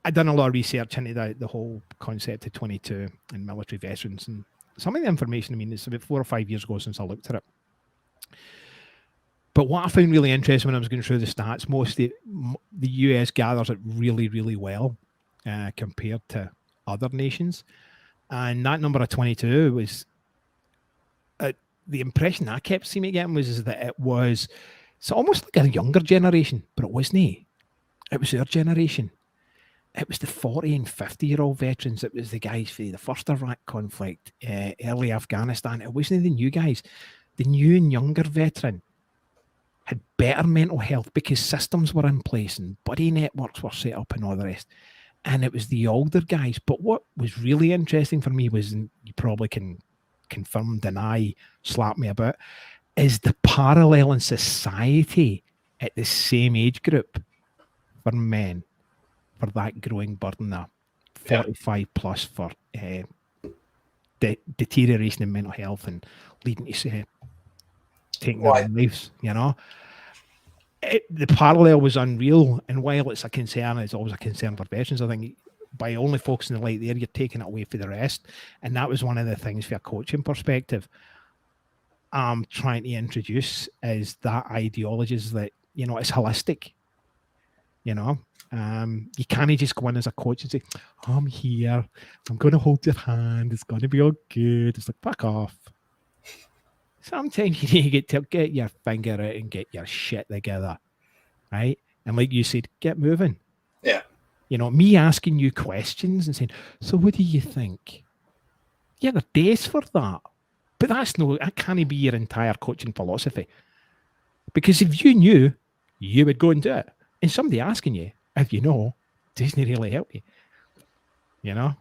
I'd done a lot of research into the whole concept of 22 and military veterans, and some of the information, it's about 4 or 5 years ago since I looked at it. But what I found really interesting when I was going through the stats, mostly the US gathers it really, really well compared to other nations. And that number of 22 was, the impression I kept seeming getting was that it's almost like a younger generation, but it wasn't. It was our generation. It was the 40 and 50-year-old veterans. It was the guys for the first Iraq conflict, early Afghanistan. It wasn't the new guys. The new and younger veteran had better mental health because systems were in place and buddy networks were set up and all the rest. And it was the older guys. But what was really interesting for me was, and you probably can confirm, deny, slap me about, is the parallel in society at the same age group for men, for that growing burden of 45 plus for deterioration in mental health and leading to taking their own lives, the parallel was unreal. And while it's a concern, it's always a concern for veterans, I think by only focusing the light there, you're taking it away for the rest. And that was one of the things for a coaching perspective I'm trying to introduce, is that ideologies that, it's holistic. You can't just go in as a coach and say, I'm here, I'm going to hold your hand, it's going to be all good. It's like, fuck off. Sometimes you need to get your finger out and get your shit together, right? And like you said, get moving. Yeah. Me asking you questions and saying, so what do you think? Yeah, there are days for that. But that can't be your entire coaching philosophy. Because if you knew, you would go and do it. And somebody asking you, if you know, doesn't really help you. Or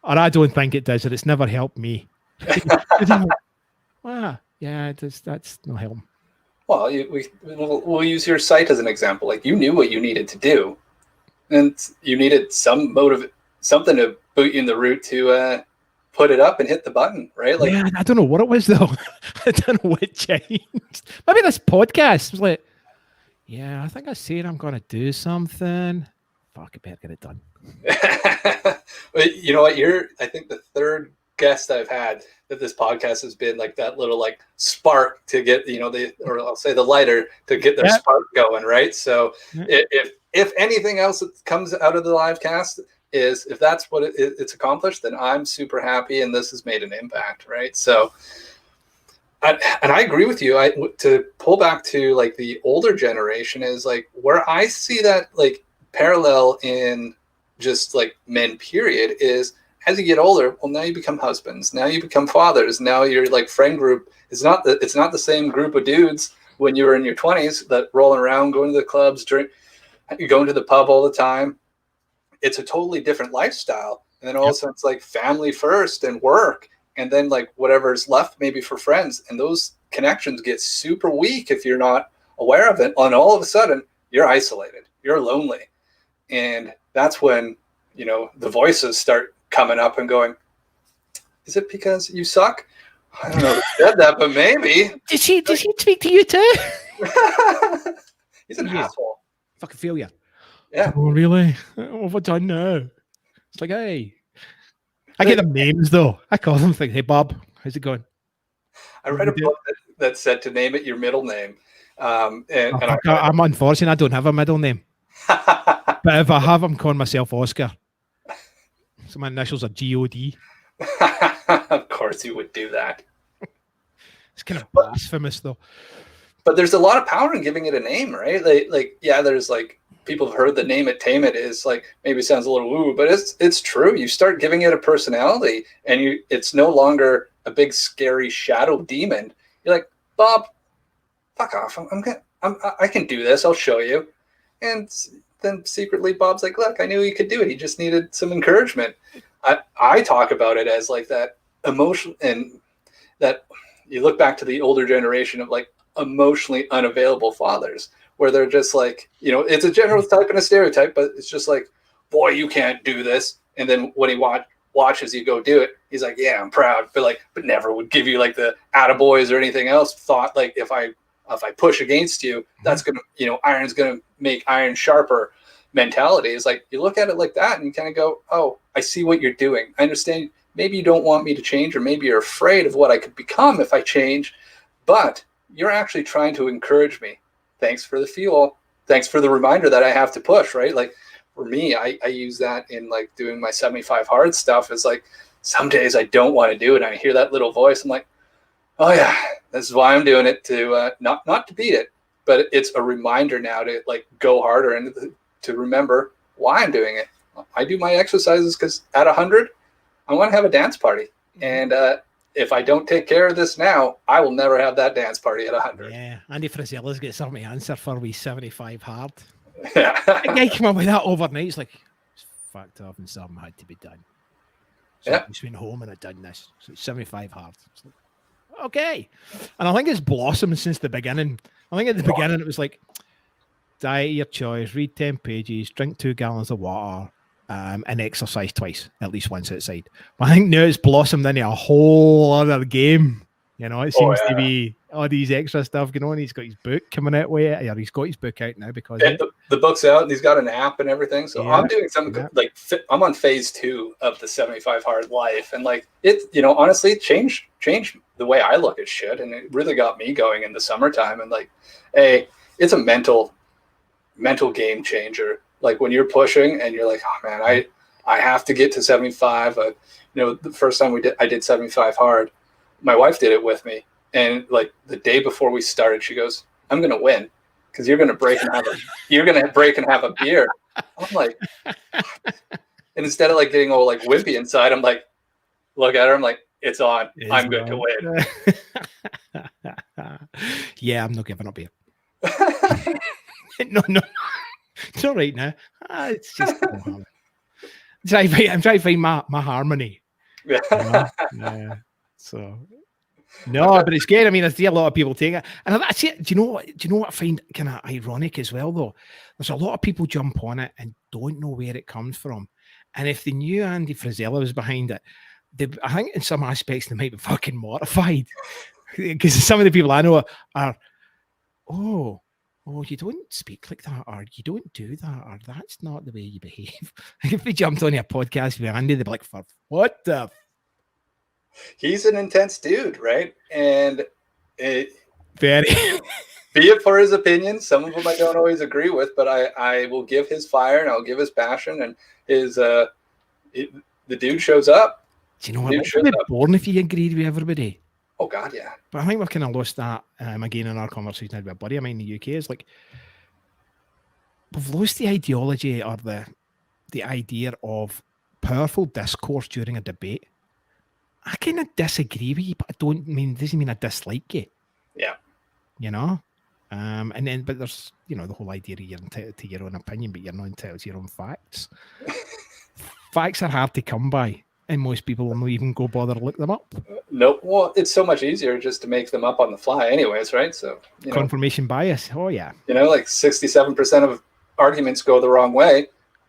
I don't think it does, and it's never helped me. Yeah, that's no help. Well, we'll use your site as an example. Like, you knew what you needed to do, and you needed something to boot you in the route to put it up and hit the button, right? Like, yeah, I don't know what it was though. I don't know what changed. Maybe this podcast was like, yeah, I think I said I'm going to do something. Fuck, I better get it done. But you know what? I think the third guest I've had that this podcast has been like that little like spark to get, or I'll say the lighter to get their spark going, right? So if anything else that comes out of the LiveCast is, if that's what it's accomplished, then I'm super happy and this has made an impact, right? So, and I agree with you. To pull back to like the older generation is like where I see that like parallel in just like men period is, as you get older, well, now you become husbands, now you become fathers, now your like friend group is not the same group of dudes when you were in your 20s that rolling around, going to the clubs, going to the pub all the time. It's a totally different lifestyle. And then also it's like family first and work, and then like whatever's left maybe for friends, and those connections get super weak if you're not aware of it. And all of a sudden you're isolated, you're lonely. And that's when, the voices start coming up and going, is it because you suck? I don't know who said that, but maybe. Did she speak to you too? He's an asshole. Fucking feel you. Yeah. Oh, really? What have I done now? It's like, hey, I get them names though. I call them things. Hey Bob, how's it going? I read a book that said to name it your middle name. I'm unfortunate. I don't have a middle name. But if I have, I'm calling myself Oscar. So my initials are God. Of course you would do that. It's kind of blasphemous though. But there's a lot of power in giving it a name, right? Like there's like people have heard the name it, tame it is like maybe sounds a little woo, but it's true. You start giving it a personality, and it's no longer a big scary shadow demon. You're like, Bob, fuck off. I can do this. I'll show you. And then secretly Bob's like, look, I knew he could do it. He just needed some encouragement. I talk about it as like that emotion, and that you look back to the older generation of like emotionally unavailable fathers, where they're just like, it's a general type and a stereotype, but it's just like, boy, you can't do this. And then when he watches you go do it, he's like, yeah, I'm proud, but never would give you like the attaboys or anything else. Thought like, if I push against you, that's gonna, iron's gonna make iron sharper mentality. Is like, you look at it like that and you kind of go, oh, I see what you're doing. I understand. Maybe you don't want me to change, or maybe you're afraid of what I could become if I change, but you're actually trying to encourage me. Thanks for the fuel. Thanks for the reminder that I have to push, right? Like for me, I use that in like doing my 75 hard stuff. Is like, some days I don't want to do it. And I hear that little voice. I'm like, oh yeah, this is why I'm doing it, to not to beat it, but it's a reminder now to like go harder and to remember why I'm doing it. I do my exercises because at 100, I want to have a dance party. And if I don't take care of this now, I will never have that dance party at 100. Yeah, Andy Frisella's got something to answer for we 75 hard. Yeah. The guy came up with that overnight. He's like, it's fucked up and something had to be done. So I just went home and I done this. So it's 75 hard. It's like, okay. And I think it's blossomed since the beginning. I think at the beginning it was like, diet your choice, read 10 pages, drink 2 gallons of water, and exercise twice, at least once outside. But I think now it's blossomed into a whole other game. It seems to be all these extra stuff going on. He's got his book coming out with it. He's got his book out now because the book's out, and he's got an app and everything. So I'm doing something like I'm on phase 2 of the 75 hard life, and like it, honestly, changed the way I look at shit, and it really got me going in the summertime. And like, hey, it's a mental game changer. Like when you're pushing and you're like, oh man, I have to get to 75. The first time I did 75 hard, my wife did it with me. And like the day before we started, she goes, I'm going to win because you're going to break and have a beer. I'm like, and instead of like getting all like wimpy inside, I'm like, look at her. I'm like, it's on. I'm good to win. Yeah, I'm not giving up here. No. It's all right now. It's just I'm trying to find my harmony. Yeah. So no, but it's good. I mean, I see a lot of people take it, and that's it. Do you know what I find kind of ironic as well, though? There's a lot of people jump on it and don't know where it comes from. And if they knew Andy Frisella was behind it, I think in some aspects they might be fucking mortified, because some of the people I know are oh, you don't speak like that, or you don't do that, or that's not the way you behave. If they jumped on a podcast with Andy, they'd be like, for what the? He's an intense dude, right? And very be it for his opinions. Some of them I don't always agree with, but I will give his fire and I'll give his passion, and his the dude shows up. Do you know what? I'd be born if you agreed with everybody. Oh God, yeah. But I think we've kind of lost that again in our conversation with a buddy of mine in the UK. Is like we've lost the ideology or the idea of powerful discourse during a debate. I kind of disagree with you, but doesn't mean I dislike you. Yeah. But there's the whole idea of you're entitled to your own opinion, but you're not entitled to your own facts. Facts are hard to come by. And most people will not even go bother to look them up. Nope. Well, it's so much easier just to make them up on the fly anyways, right? So confirmation bias. Oh, yeah. Like 67% of arguments go the wrong way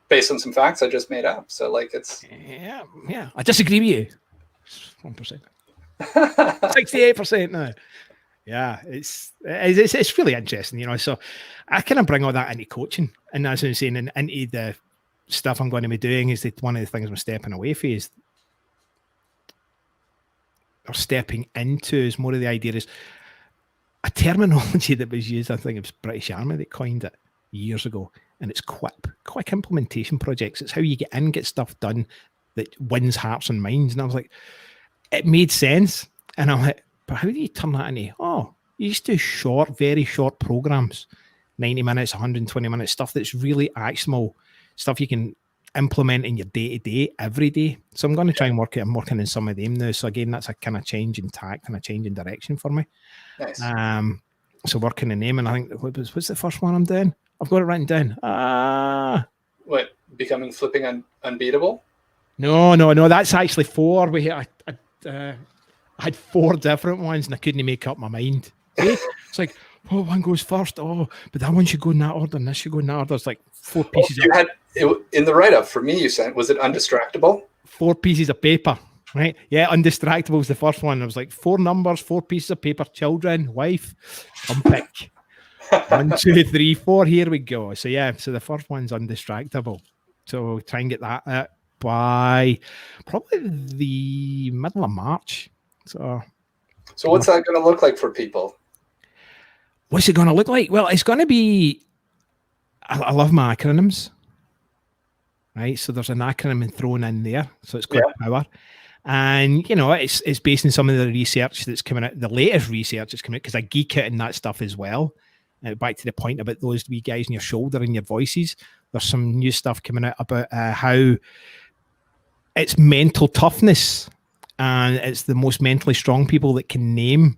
based on some facts I just made up. So like it's... Yeah. I disagree with you. 1%. 68% now. Yeah, it's really interesting, So I kind of bring all that into coaching. And as I'm saying, into the stuff I'm going to be doing is that one of the things I'm stepping away from is are stepping into is more of the idea is a terminology that was used. I think it was British Army that coined it years ago, and it's QIP, quick implementation projects. It's how you get in, get stuff done that wins hearts and minds. And I was like, it made sense. And I'm like, but how do you turn that into, you used to do short, very short programs, 90 minutes, 120 minutes, stuff that's really actionable, stuff you can implement in your day-to-day, every day. So I'm going to try and work it. I'm working in some of them now. So again, that's a kind of change in tact and a change in direction for me. Nice. So working in them, and I think, what's the first one I'm doing? I've got it written down. What, becoming flipping unbeatable? No, that's actually 4. I had 4 different ones and I couldn't make up my mind. It's like, one goes first. But that one should go in that order and this should go in that order. It's like 4 pieces in the write-up for me, you said, was it undistractable? 4 pieces of paper, right? Yeah, undistractable was the first one. It was like 4 numbers, 4 pieces of paper, children, wife, unpick. 1, 2, 3, 4. Here we go. So yeah, so the first one's undistractable. So try and get that by probably the middle of March. So what's that going to look like for people? What's it going to look like? Well, it's going to be, I love my acronyms, right? So there's an acronym thrown in there. So it's quick power. And, it's based on some of the research that's coming out, the latest research that's coming out, because I geek out in that stuff as well. Back to the point about those wee guys in your shoulder and your voices. There's some new stuff coming out about how it's mental toughness, and it's the most mentally strong people that can name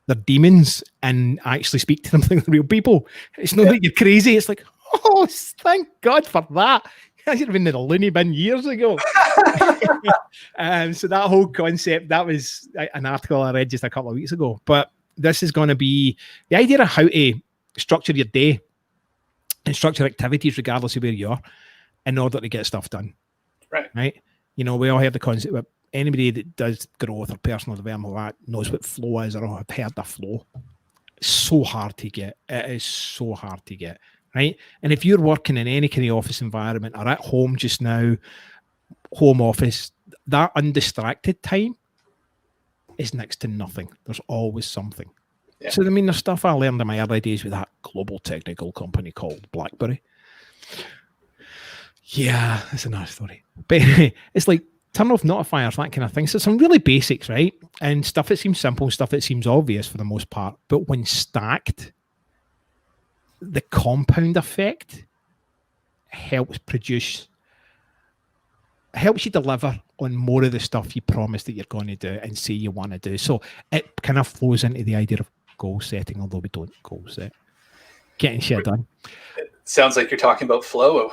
their demons and actually speak to them like real people. It's not like you're crazy. It's like, thank God for that. I should have been in a loony bin years ago. So that whole concept, that was an article I read just a couple of weeks ago. But this is going to be the idea of how to structure your day and structure activities regardless of where you are in order to get stuff done. Right? We all have the concept of anybody that does growth or personal development like that knows what flow is, or have heard the flow. It's so hard to get. It is so hard to get, right? And if you're working in any kind of office environment or at home just now, home office, that undistracted time is next to nothing. There's always something. Yeah. So, there's stuff I learned in my early days with that global technical company called BlackBerry. Yeah, that's another story. But it's like turn off notifiers, that kind of thing. So some really basics, right? And stuff that seems simple, stuff that seems obvious for the most part. But when stacked, the compound effect helps you deliver on more of the stuff you promise that you're going to do and say you want to do. So it kind of flows into the idea of goal setting, although we don't goal set. Getting shit done. It sounds like you're talking about flow.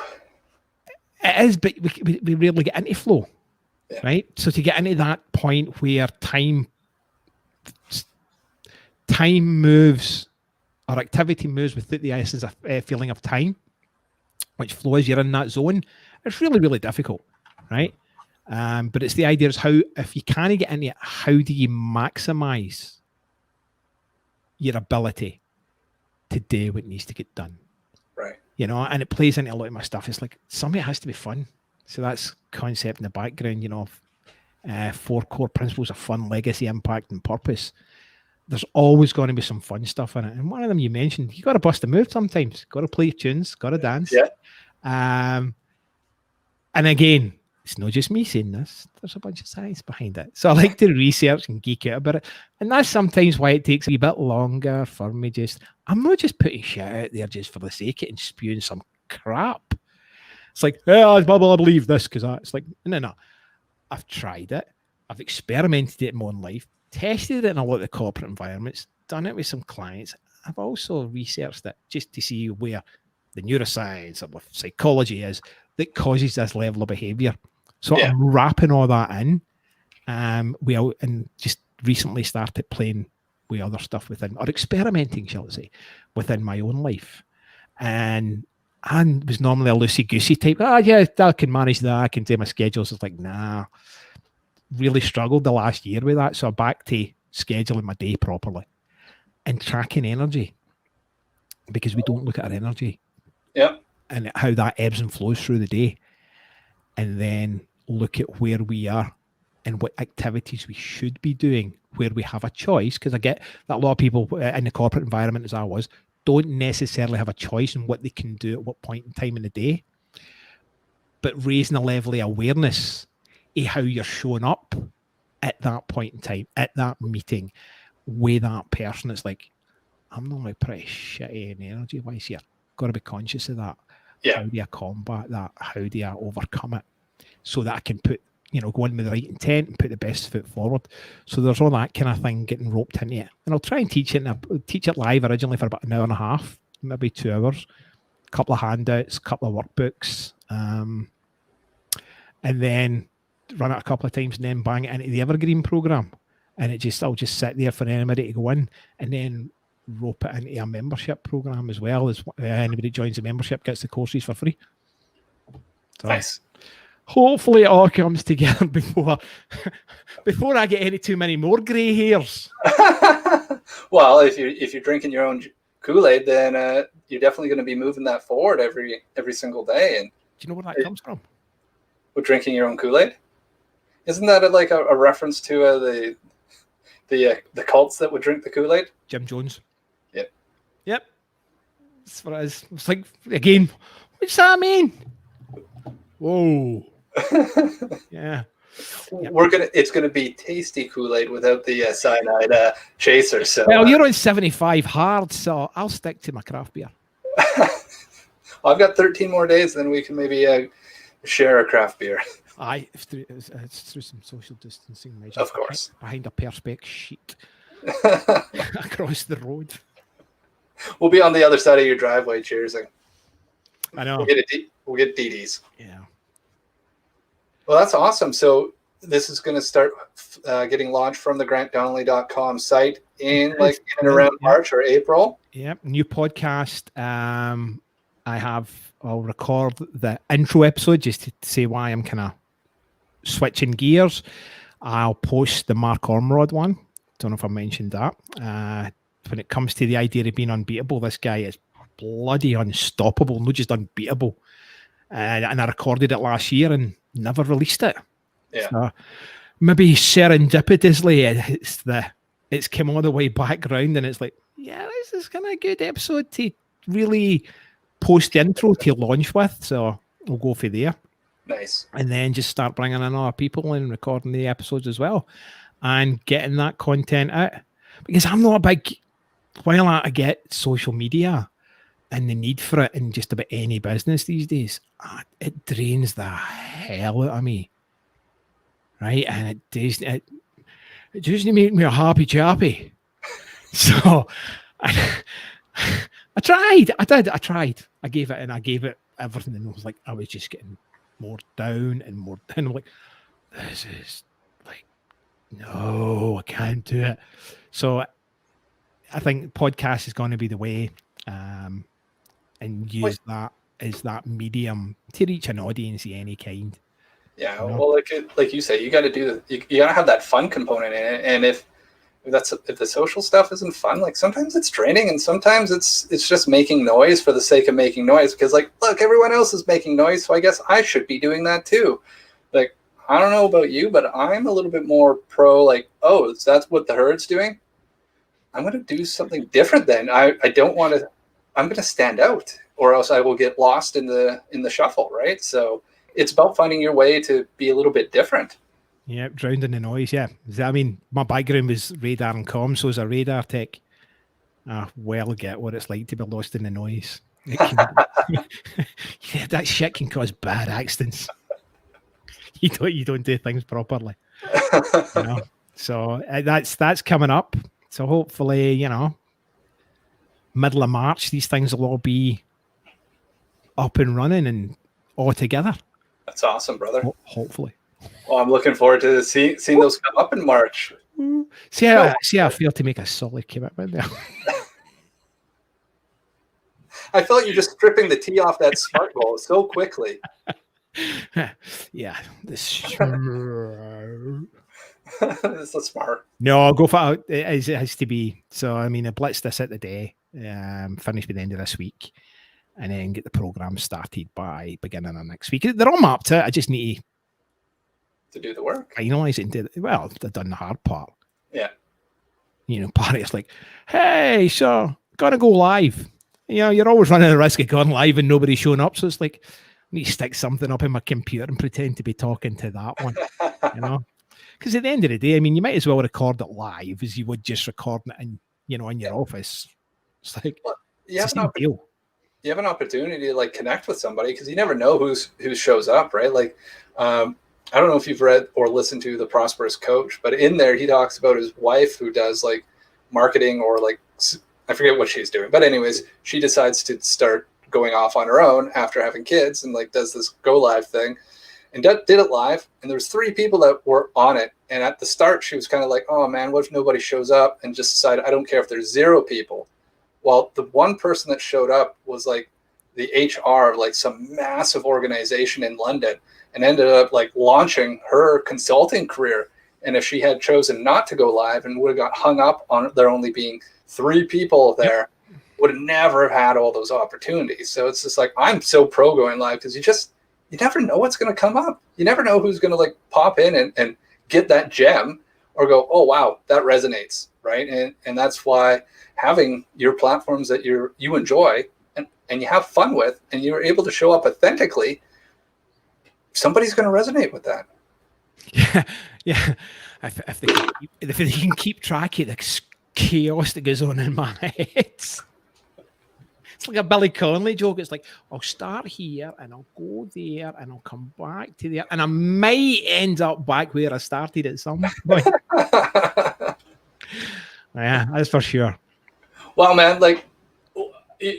It is, but we rarely get into flow, right? So to get into that point where time moves, or activity moves without the essence of feeling of time, which flow is you're in that zone, it's really, really difficult, right? But it's the idea is how, if you can't get into it, how do you maximize your ability to do what needs to get done? Right. And it plays into a lot of my stuff. It's like, some of it has to be fun. So that's concept in the background, 4 core principles of fun, legacy, impact, and purpose. There's always going to be some fun stuff in it. And one of them you mentioned, you got to bust a move sometimes. Got to play tunes, got to dance. Yeah. And again, it's not just me saying this. There's a bunch of science behind it. So I like to research and geek out about it. And that's sometimes why it takes a wee bit longer for me. I'm not just putting shit out there just for the sake of it and spewing some crap. It's like, I believe this because it's like, no. I've tried it. I've experimented it in my own life, tested it in a lot of corporate environments, done it with some clients. I've also researched it just to see where the neuroscience or psychology is that causes this level of behavior. So I'm wrapping all that in. And just recently started playing with other stuff within, or experimenting, shall I say, within my own life. And was normally a loosey-goosey type. I can manage that. I can do my schedules. It's like, nah. Really struggled the last year with that. So I'm back to scheduling my day properly and tracking energy, because we don't look at our energy. Yeah. And how that ebbs and flows through the day. And then look at where we are and what activities we should be doing where we have a choice. Because I get that a lot of people in the corporate environment, as I was, don't necessarily have a choice in what they can do at what point in time in the day. But raising a level of awareness of how you're showing up at that point in time, at that meeting, with that person, it's like, I'm normally pretty shitty in energy wise here. Got to be conscious of that. Yeah. How do I combat that? How do I overcome it so that I can put, go in with the right intent and put the best foot forward? So there's all that kind of thing getting roped into it. And I'll try and teach it live originally for about an hour and a half, maybe 2 hours, a couple of handouts, a couple of workbooks, and then run it a couple of times and then bang it into the Evergreen program. And I'll just sit there for anybody to go in, and then rope it into a membership program as well. As anybody joins the membership gets the courses for free. So nice. Hopefully it all comes together before I get any too many more grey hairs. Well, if you're drinking your own Kool-Aid, then you're definitely going to be moving that forward every single day. And do you know where that comes from? With drinking your own Kool-Aid? Isn't that a reference to the cults that would drink the Kool-Aid? Jim Jones. Yep. That's what it is. It's like, again, what's that mean? Whoa. Yeah. It's gonna be tasty Kool-Aid without the cyanide chaser. So well, you're on 75 hard, so I'll stick to my craft beer. I've got 13 more days, then we can maybe share a craft beer. Aye, it's through some social distancing measures. Of course. Behind a perspex sheet across the road. We'll be on the other side of your driveway cheersing. I know. We'll get DDs. Yeah. Well, that's awesome. So this is going to start getting launched from the grantdonnelly.com site in and around March or April. Yep. New podcast. I'll record the intro episode just to say why I'm kind of switching gears. I'll post the Mark Ormrod one. Don't know if I mentioned that. When it comes to the idea of being unbeatable, this guy is bloody unstoppable, not just unbeatable. And I recorded it last year and never released it. Yeah. So maybe serendipitously, it's come all the way back round, and it's like, yeah, this is kind of a good episode to really post the intro to launch with. So we'll go for there. Nice. And then just start bringing in other people and recording the episodes as well, and getting that content out. Because I'm not a big, while I get social media and the need for it in just about any business these days, it drains the hell out of me. Right? And it doesn't make me a happy chappy. So I tried. I gave it everything, and I was just getting more down and more down. I'm like, this is like, no, I can't do it. So I think podcast is going to be the way, and use that as that medium to reach an audience of any kind. Yeah, well, like you say, you got to do you got to have that fun component in it, and if the social stuff isn't fun, like sometimes it's draining, and sometimes it's just making noise for the sake of making noise. Because look, everyone else is making noise, so I guess I should be doing that too. Like, I don't know about you, but I'm a little bit more pro. Like, oh, that's what the herd's doing. I'm going to do something different. Then I don't want to. I'm going to stand out, or else I will get lost in the shuffle. Right. So it's about finding your way to be a little bit different. Yeah, drowned in the noise. Yeah, I mean, my background was radar and comms, so as a radar tech, I well get what it's like to be lost in the noise. Yeah, that shit can cause bad accidents. You don't do things properly. So that's coming up. So hopefully, middle of March, these things will all be up and running and all together. That's awesome, brother. Hopefully. Well, I'm looking forward to seeing those come up in March. See how I feel to make a solid commitment there. I felt you just stripping the tee off that smart ball so quickly. Yeah, this it's a smart. No, I'll go for it. It has to be. So I mean, I blitz this at the day, finish by the end of this week, and then get the program started by beginning of next week. They're all mapped out. I just need to to do the work. Finalize it and did it. Well, they've done the hard part. Yeah. You know, part of it's like, hey, so gotta go live. You know, you're always running the risk of going live and nobody's showing up. So it's like, I need to stick something up in my computer and pretend to be talking to that one. You know? Because at the end of the day, I mean, you might as well record it live as you would just recording it in, you know, in your office. It's like, Well, it's the same deal. You have an opportunity to like connect with somebody because you never know who shows up, right? Like, I don't know if you've read or listened to The Prosperous Coach, but in there he talks about his wife who does like marketing or like, I forget what she's doing, but anyways, she decides to start going off on her own after having kids and like does this go live thing and did it live. And there was 3 people that were on it. And at the start, she was kind of like, oh man, what if nobody shows up? And just decided, I don't care if there's 0 people. Well, the one person that showed up was like the HR of like some massive organization in London and ended up like launching her consulting career. And if she had chosen not to go live and would have got hung up on there only being 3 people there, would have never have had all those opportunities. So it's just like, I'm so pro going live because you never know what's going to come up. You never know who's going to like pop in and get that gem or go, oh, wow, that resonates. Right. And that's why having your platforms that you enjoy and you have fun with, and you're able to show up authentically, somebody's going to resonate with that. Yeah. Yeah. If they can keep track of the chaos that goes on in my head. It's like a Billy Connolly joke. It's like, I'll start here and I'll go there and I'll come back to there. And I might end up back where I started at some point. Yeah, that's for sure. Well, man, like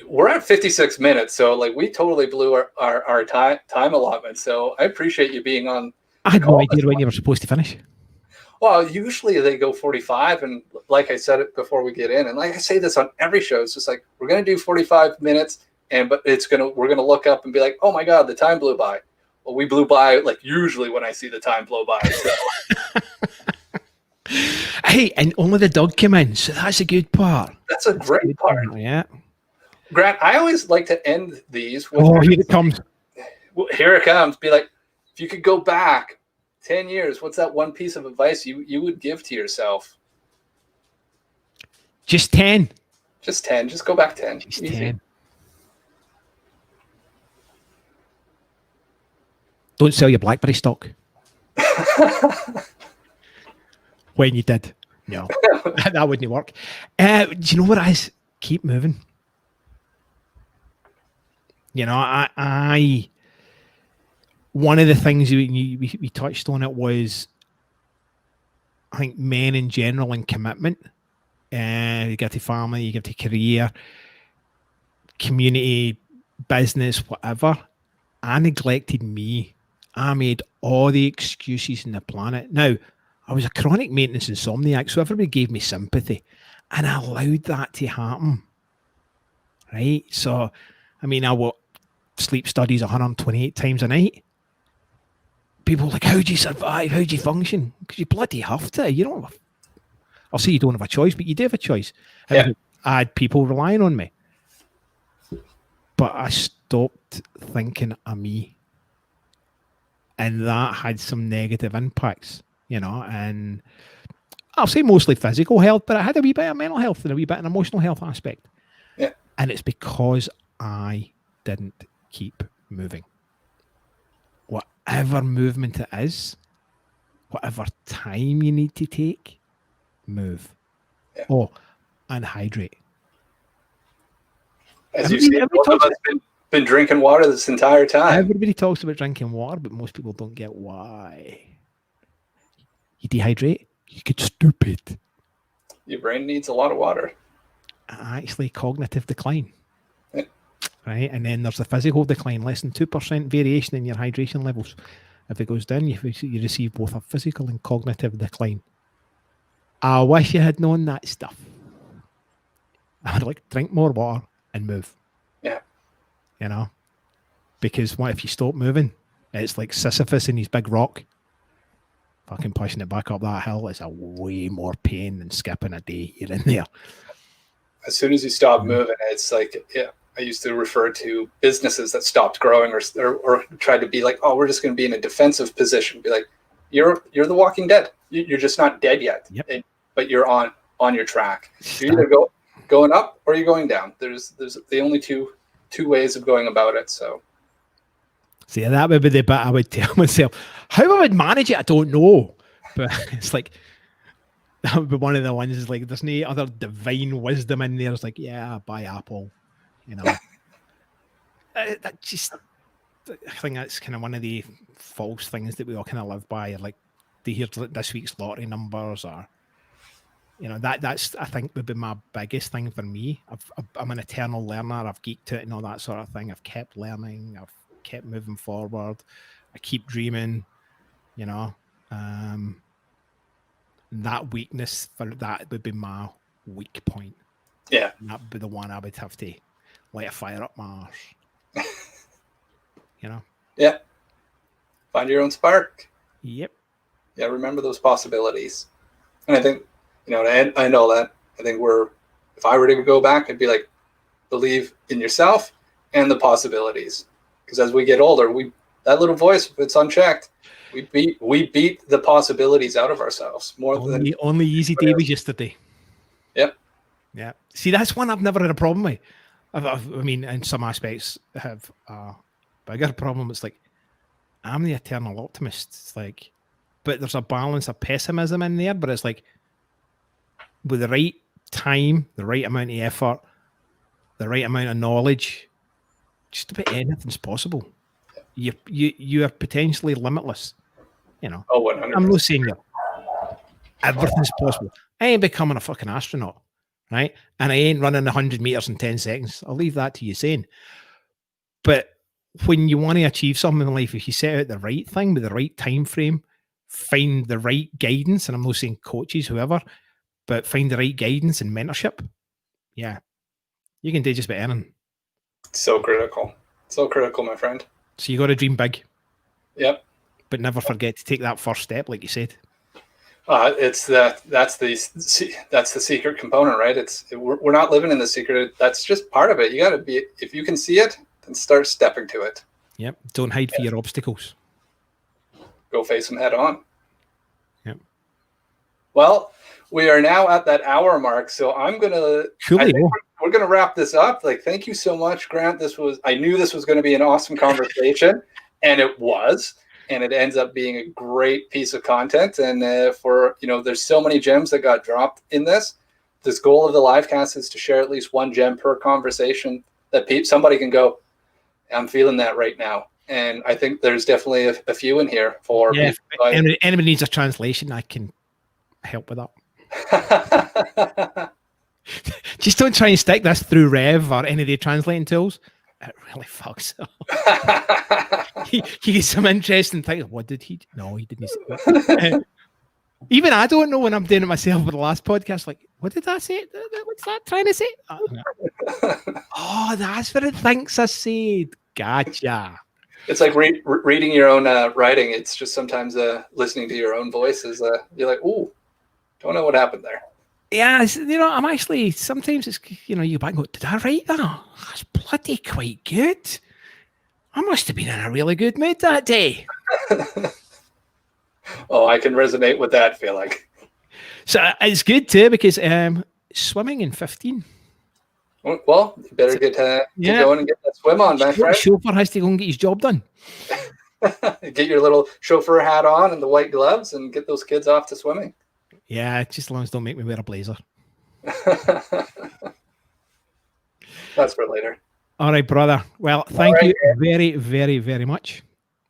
we're at 56 minutes. So like we totally blew our time allotment. So I appreciate you being on. I had no idea when you were supposed to finish. Well, usually they go 45, and like I said it before we get in, and like I say this on every show, it's just like we're gonna do 45 minutes, but we're gonna look up and be like, oh my god, the time blew by. Well, we blew by like usually when I see the time blow by. So. Hey, and only the dog came in, so that's a good part. That's a great part. Yeah. Grant, I always like to end these with here it comes. Here it comes. Be like, if you could go back 10 years, what's that one piece of advice you would give to yourself? Just 10. Just 10. Just go back 10. Just 10. Don't sell your BlackBerry stock. When you did. No, that wouldn't work. Do you know what it is? Keep moving. You know, I one of the things we touched on it was, I think men in general and commitment. You get to family, you get to career, community, business, whatever. I neglected me. I made all the excuses in the planet. Now, I was a chronic maintenance insomniac, so everybody gave me sympathy, and I allowed that to happen. Right? So, I mean, I will sleep studies 128 times a night. People are like, how do you survive? How do you function? Because you bloody have to. You don't. I'll say you don't have a choice, but you do have a choice. Yeah. I had people relying on me. But I stopped thinking of me. And that had some negative impacts, you know, and I'll say mostly physical health, but I had a wee bit of mental health and a wee bit of an emotional health aspect. Yeah. And it's because I didn't keep moving. Whatever movement it is, whatever time you need to take, move. Yeah. Oh, and hydrate. As you see, both of us been drinking water this entire time. Everybody talks about drinking water, but most people don't get why. You dehydrate, you get stupid. Your brain needs a lot of water. Actually, cognitive decline. Yeah. Right? And then there's the physical decline, less than 2% variation in your hydration levels. If it goes down, you receive both a physical and cognitive decline. I wish you had known that stuff. I would like drink more water and move. Yeah. You know? Because what if you stop moving? It's like Sisyphus and his big rock. Fucking pushing it back up that hill is a way more pain than skipping a day. You're in there. As soon as you stop moving, it's like, yeah, I used to refer to businesses that stopped growing or tried to be like, oh, we're just going to be in a defensive position. Be like, you're the Walking Dead. You're just not dead yet. Yep. But you're on your track. You're either going up or you're going down. There's the only two ways of going about it. So see, that would be the bit I would tell myself. How I would manage it, I don't know. But it's like that would be one of the ones. Is like there's no other divine wisdom in there. It's like, yeah, buy Apple, you know. That just, I think that's kind of one of the false things that we all kind of live by. Like, to hear this week's lottery numbers, or you know, that's I think would be my biggest thing for me. I'm an eternal learner. I've geeked it and all that sort of thing. I've kept learning. I've kept moving forward. I keep dreaming. You know, that weakness for that would be my weak point. Yeah, and that'd be the one I would have to light a fire up my arse. You know. Yeah. Find your own spark. Yep. Yeah, remember those possibilities. And I think, you know, and I know that. I think if I were to go back, I'd be like, believe in yourself and the possibilities. Because as we get older, that little voice, if it's unchecked, we beat the possibilities out of ourselves more than only easy day was yesterday. Yep. Yeah. See, that's one I've never had a problem with. I mean, in some aspects, I have a bigger problem. It's like, I'm the eternal optimist. It's like, but there's a balance of pessimism in there. But it's like, with the right time, the right amount of effort, the right amount of knowledge, just about anything's possible. You are potentially limitless. You know. Oh, 100%. I'm not saying everything's possible. I ain't becoming a fucking astronaut, right? And I ain't running 100 meters in 10 seconds. I'll leave that to you saying. But when you want to achieve something in life, if you set out the right thing with the right time frame, find the right guidance, and I'm not saying coaches, whoever, but find the right guidance and mentorship, yeah, you can do just about anything. So critical. So critical, my friend. So you got to dream big. Yep. But never forget to take that first step, like you said. That's the secret component, right? We're not living in the secret. That's just part of it. You got to be, if you can see it, then start stepping to it. Yep. Don't hide for your obstacles. Go face them head on. Yep. Well, we are now at that hour mark, so we're gonna wrap this up. Like, thank you so much, Grant. I knew this was going to be an awesome conversation, and it was. And it ends up being a great piece of content. And there's so many gems that got dropped in this. This goal of the LiveCast is to share at least one gem per conversation that somebody can go, I'm feeling that right now. And I think there's definitely a few in here for if anybody needs a translation, I can help with that. Just don't try and stick this through Rev or any of the translating tools. It really fucks up. he gets some interesting things. What did he do? No, he didn't say that. Even I don't know when I'm doing it myself with the last podcast. Like, what did I say? What's that trying to say? Oh, that's what it thinks I said. Gotcha. It's like reading your own writing. It's just sometimes listening to your own voice is you're like, ooh, don't know what happened there. Yeah, I'm actually, sometimes it's, you go back and go, did I write that? That's bloody quite good. I must have been in a really good mood that day. Oh, I can resonate with that, feel like. So it's good too, because swimming in 15. Well, you better get going and get that swim on, my friend. The chauffeur has to go and get his job done. Get your little chauffeur hat on and the white gloves and get those kids off to swimming. Yeah, just as long as don't make me wear a blazer. That's for later. All right, brother. Well, thank you very, very, very much.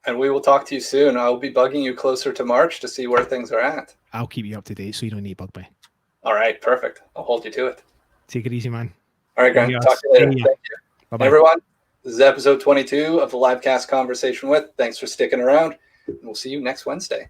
And we will talk to you soon. I'll be bugging you closer to March to see where things are at. I'll keep you up to date so you don't need bug me. All right, perfect. I'll hold you to it. Take it easy, man. All right, Grant. Talk to you later. Thank you. Bye-bye. Everyone, this is episode 22 of the LiveCast Conversation With. Thanks for sticking around. And we'll see you next Wednesday.